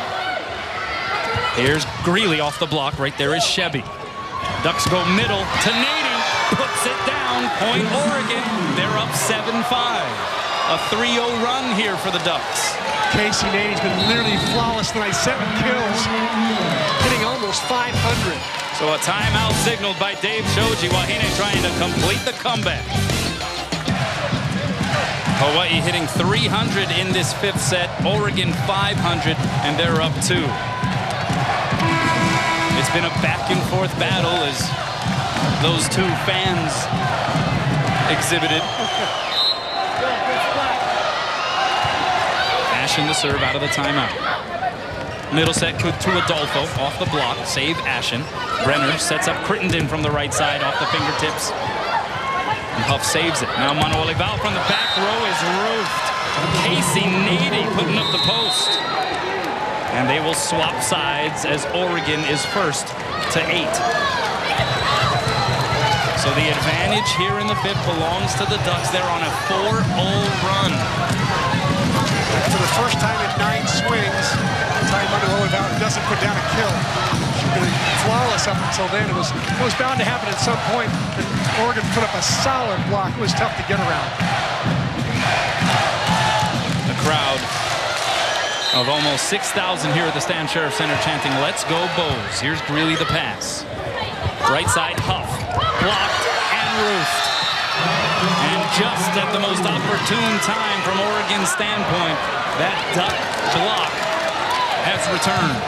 Here's Greeley off the block. Right there is Chevy. Ducks go middle to Nady. Puts it down. Point Oregon. They're up 7-5. A 3-0 run here for the Ducks.
Casey Nady's been literally flawless tonight. 7 kills, hitting almost 500.
So a timeout signaled by Dave Shoji. Wahine trying to complete the comeback. Hawaii hitting 300 in this 5th set. Oregon 500, and they're up 2. It's been a back-and-forth battle as those two fans exhibited. Ashen the serve out of the timeout. Middle set to Adolfo off the block. Save Ashen. Brenner sets up Crittenden from the right side off the fingertips. And Huff saves it. Now Mano Leval from the back row is roofed. Casey Nady putting up the post. And they will swap sides as Oregon is first to 8. So the advantage here in the 5th belongs to the Ducks. They're on a 4-0 run.
For the first time in 9 swings, Mano Leval doesn't put down a kill. She's been flawless up until then. It was bound to happen at some point. And Oregon put up a solid block. It was tough to get around.
The crowd of almost 6,000 here at the Stan Sheriff Center chanting, "Let's go Bows." Here's Greeley the pass. Right side, Huff. Blocked and roofed. And just at the most opportune time from Oregon's standpoint, that Duck block has returned.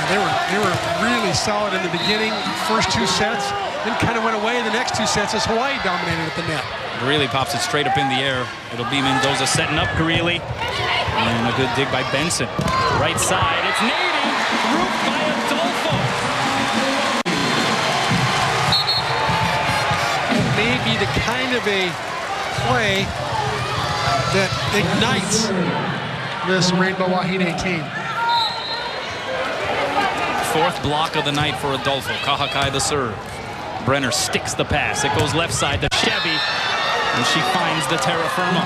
They were really solid in the beginning, first 2 sets, then kind of went away the next 2 sets as Hawaii dominated at the net.
Greeley pops it straight up in the air. It'll be Mendoza setting up Greeley. And a good dig by Benson. Right side, it's Nady. Roofed by Adolfo.
Maybe the kind of a play that ignites this Rainbow Wahine team.
4th block of the night for Adolfo. Kahakai the serve. Brenner sticks the pass. It goes left side to Chevy, and she finds the terra firma.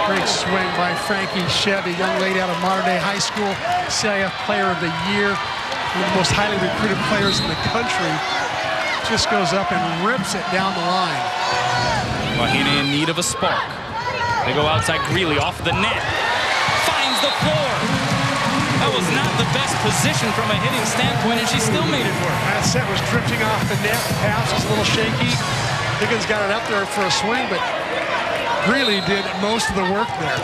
Great swing by Frankie Shedd, a young lady out of Modern Day High School, CIF Player of the Year, one of the most highly recruited players in the country. Just goes up and rips it down the line.
Wahine in need of a spark. They go outside. Greeley off the net. Finds the floor. That was not the best position from a hitting standpoint, and she still made it work.
That set was drifting off the net. The pass was a little shaky. Higgins got it up there for a swing, but Greeley did most of the work there.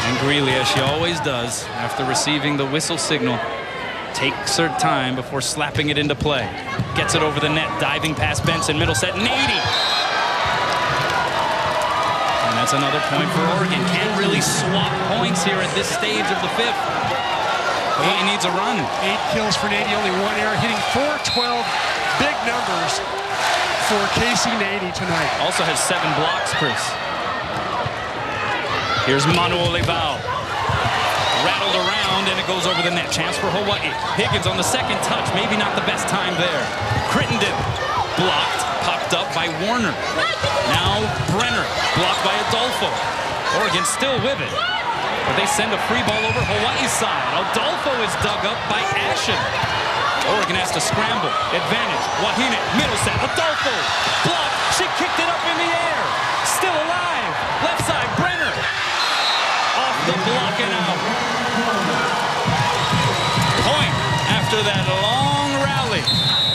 And Greeley, as she always does, after receiving the whistle signal, takes her time before slapping it into play. Gets it over the net, diving past Benson, middle set, 80. And that's another point for Oregon. Can't really swap points here at this stage of the fifth. He needs a run.
8 kills for Nady, only 1 error, hitting .412. Big numbers for Casey Nady tonight.
Also has 7 blocks, Chris. Here's Manu Olivao. Rattled around, and it goes over the net. Chance for Hawaii. Higgins on the second touch. Maybe not the best time there. Crittenden blocked, popped up by Warner. Now Brenner blocked by Adolfo. Oregon still with it, but they send a free ball over Hawaii's side. Adolfo is dug up by Ashen. Oregon has to scramble. Advantage. Wahine, middle set. Adolfo blocked. She kicked it up in the air. Still alive. Left side. Brenner off the block and out. Point after that long rally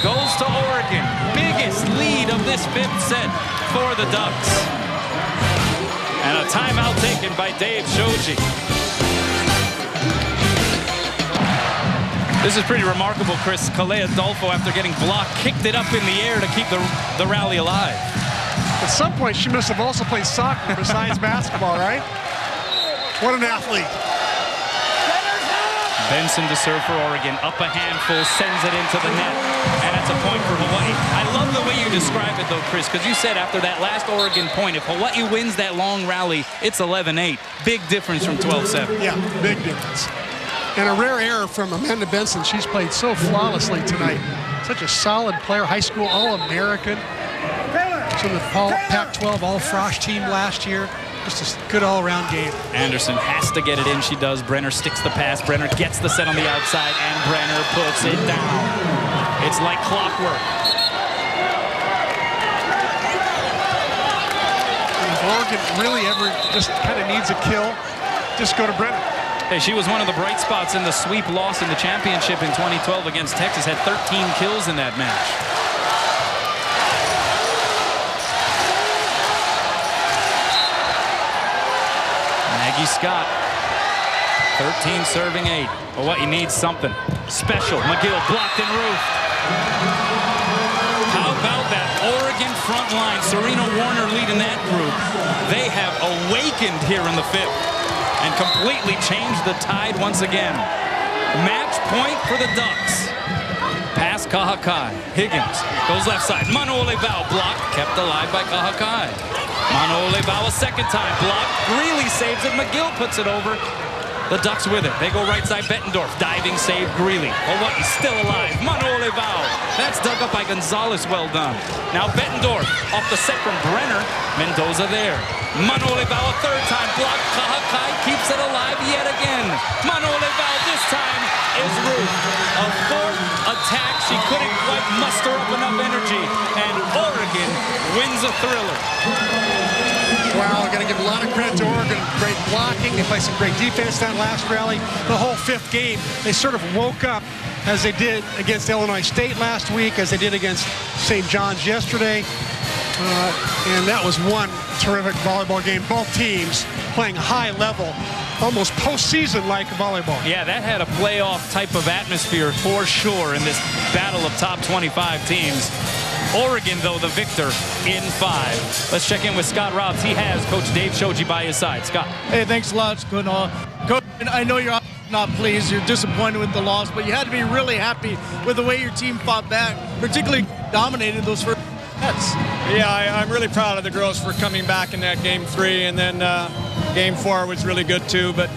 goes to Oregon. Biggest lead of this fifth set for the Ducks. And a timeout taken by Dave Shoji. This is pretty remarkable, Chris. Kalea Adolfo, after getting blocked, kicked it up in the air to keep the rally alive.
At some point, she must have also played soccer besides basketball, right? What an athlete.
Benson to serve for Oregon. Up a handful, sends it into the net. And that's a point for Hawaii. I love the way you describe it, though, Chris, because you said after that last Oregon point, if Hawaii wins that long rally, it's 11-8. Big difference from 12-7.
Yeah, big difference. And a rare error from Amanda Benson. She's played so flawlessly tonight. Such a solid player, high school All-American. So the Pac-12 All-Frosh team last year. Just a good all-around game.
Anderson has to get it in. She does. Brenner sticks the pass. Brenner gets the set on the outside, and Brenner puts it down. It's like clockwork.
And if Oregon really ever just kind of needs a kill, just go to Brenner.
Hey, she was one of the bright spots in the sweep loss in the championship in 2012 against Texas. Had 13 kills in that match. Maggie Scott, 13 serving 8. Hawaii needs something special. McGill blocked and roofed. How about that Oregon front line? Serena Warner leading that group. They have awakened here in the fifth and completely changed the tide once again. Match point for the Ducks. Pass Kahakai. Higgins goes left side. Manu Olivao blocked, kept alive by Kahakai. Manu Olivao a second time blocked. Greeley saves it. McGill puts it over. The Ducks with it. They go right side. Bettendorf diving save. Greeley. Hawaii still alive. Manu Olivao. That's dug up by Gonzalez. Well done. Now Bettendorf off the set from Brenner. Mendoza there. Manu Olivao a third time block. Kahakai keeps it alive yet again. Manu Olivao this time is roofed. A fourth attack. She couldn't quite muster up enough energy, and Oregon wins a thriller.
Wow, I'm going to give a lot of credit to Oregon. Great blocking. They played some great defense that last rally. The whole fifth game, they sort of woke up as they did against Illinois State last week, as they did against St. John's yesterday. And that was one terrific volleyball game. Both teams playing high level, almost postseason-like volleyball.
Yeah, that had a playoff type of atmosphere for sure in this battle of top 25 teams. Oregon, though, the victor in 5. Let's check in with Scott Robbs. He has Coach Dave Shoji by his side. Scott.
Hey, thanks a lot, Kunal. Coach, I know you're not pleased. You're disappointed with the loss, but you had to be really happy with the way your team fought back, particularly dominated those first sets.
Yeah, I'm really proud of the girls for coming back in that game 3, and then game 4 was really good too. But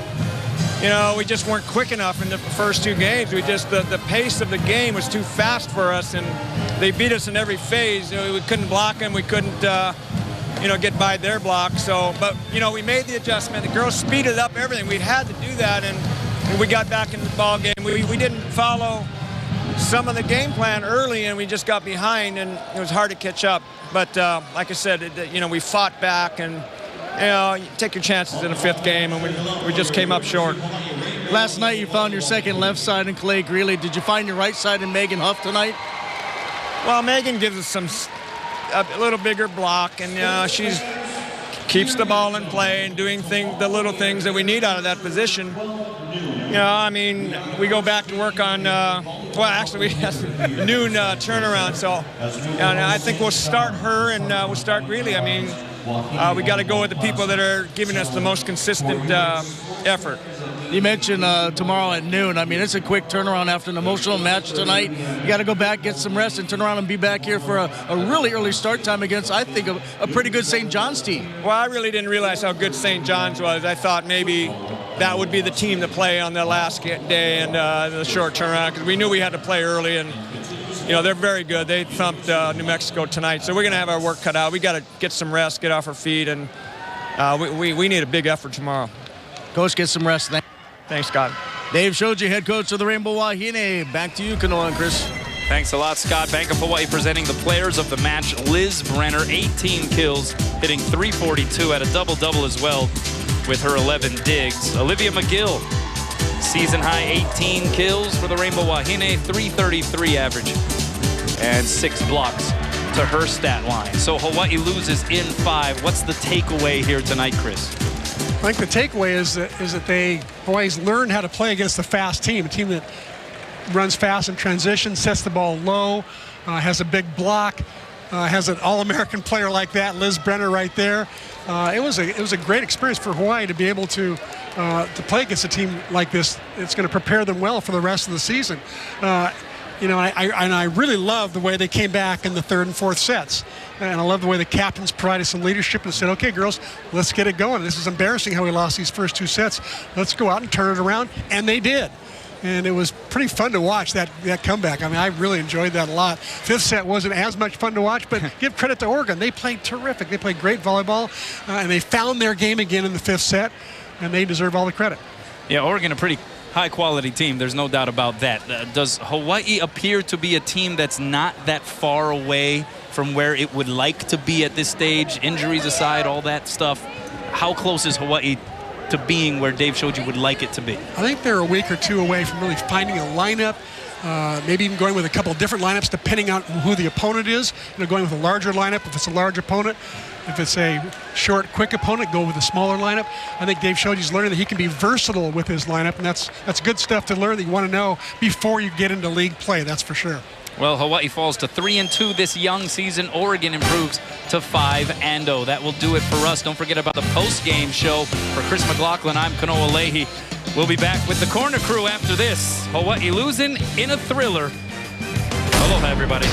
you know, we just weren't quick enough in the first 2 games. We just the pace of the game was too fast for us, and they beat us in every phase. You know, we couldn't block them. We couldn't get by their block. So, but, we made the adjustment. The girls speeded up everything. We had to do that, and we got back in the ball game. We didn't follow some of the game plan early, and we just got behind, and it was hard to catch up. But like I said, we fought back, and you take your chances in the 5th game, and we just came up short.
Last night you found your second left side in Calais Greeley. Did you find your right side in Megan Huff tonight?
Well, Megan gives us a little bigger block, and she keeps the ball in play and doing the little things that we need out of that position. We go back to work on, we have noon turnaround, so I think we'll start her, and we'll start Greeley. We got to go with the people that are giving us the most consistent effort.
You mentioned tomorrow at noon. It's a quick turnaround after an emotional match tonight. You got to go back, get some rest, and turn around and be back here for a really early start time against, I think, a pretty good St. John's team.
Well, I really didn't realize how good St. John's was. I thought maybe that would be the team to play on the last day and the short turnaround, because we knew we had to play early, and they're very good. They thumped New Mexico tonight, so we're going to have our work cut out. We got to get some rest, get off our feet, and we need a big effort tomorrow.
Coach, get some rest.
Thanks, Scott.
Dave Shoji, head coach of the Rainbow Wahine. Back to you, Kanoa and Chris.
Thanks a lot, Scott. Bank of Hawaii presenting the players of the match. Liz Brenner, 18 kills, hitting .342 at a double-double as well with her 11 digs. Olivia McGill, season-high 18 kills for the Rainbow Wahine, .333 average, and 6 blocks to her stat line. So Hawaii loses in 5. What's the takeaway here tonight, Chris?
I think the takeaway is that Hawaii's learned how to play against a fast team, a team that runs fast in transition, sets the ball low, has a big block, has an All-American player like that, Liz Brenner right there. It was a great experience for Hawaii to be able to play against a team like this. It's going to prepare them well for the rest of the season. I really love the way they came back in the 3rd and 4th sets. And I love the way the captains provided some leadership and said, okay, girls, let's get it going. This is embarrassing how we lost these first 2 sets. Let's go out and turn it around. And they did. And it was pretty fun to watch that comeback. I really enjoyed that a lot. 5th set wasn't as much fun to watch, but give credit to Oregon. They played terrific. They played great volleyball, and they found their game again in the 5th set, and they deserve all the credit.
Yeah, Oregon, a pretty high-quality team. There's no doubt about that. Does Hawaii appear to be a team that's not that far away from where it would like to be at this stage? Injuries aside, all that stuff. How close is Hawaii to being where Dave Shoji would like it to be?
I think they're a week or 2 away from really finding a lineup, maybe even going with a couple of different lineups depending on who the opponent is. Going with a larger lineup if it's a large opponent. If it's a short, quick opponent, go with a smaller lineup. I think Dave Shoji's learning that he can be versatile with his lineup, and that's good stuff to learn that you want to know before you get into league play, that's for sure.
Well, Hawaii falls to 3-2 this young season. Oregon improves to 5-0. That will do it for us. Don't forget about the post-game show. For Chris McLaughlin, I'm Kanoa Leahy. We'll be back with the Corner Crew after this. Hawaii losing in a thriller. Aloha, everybody.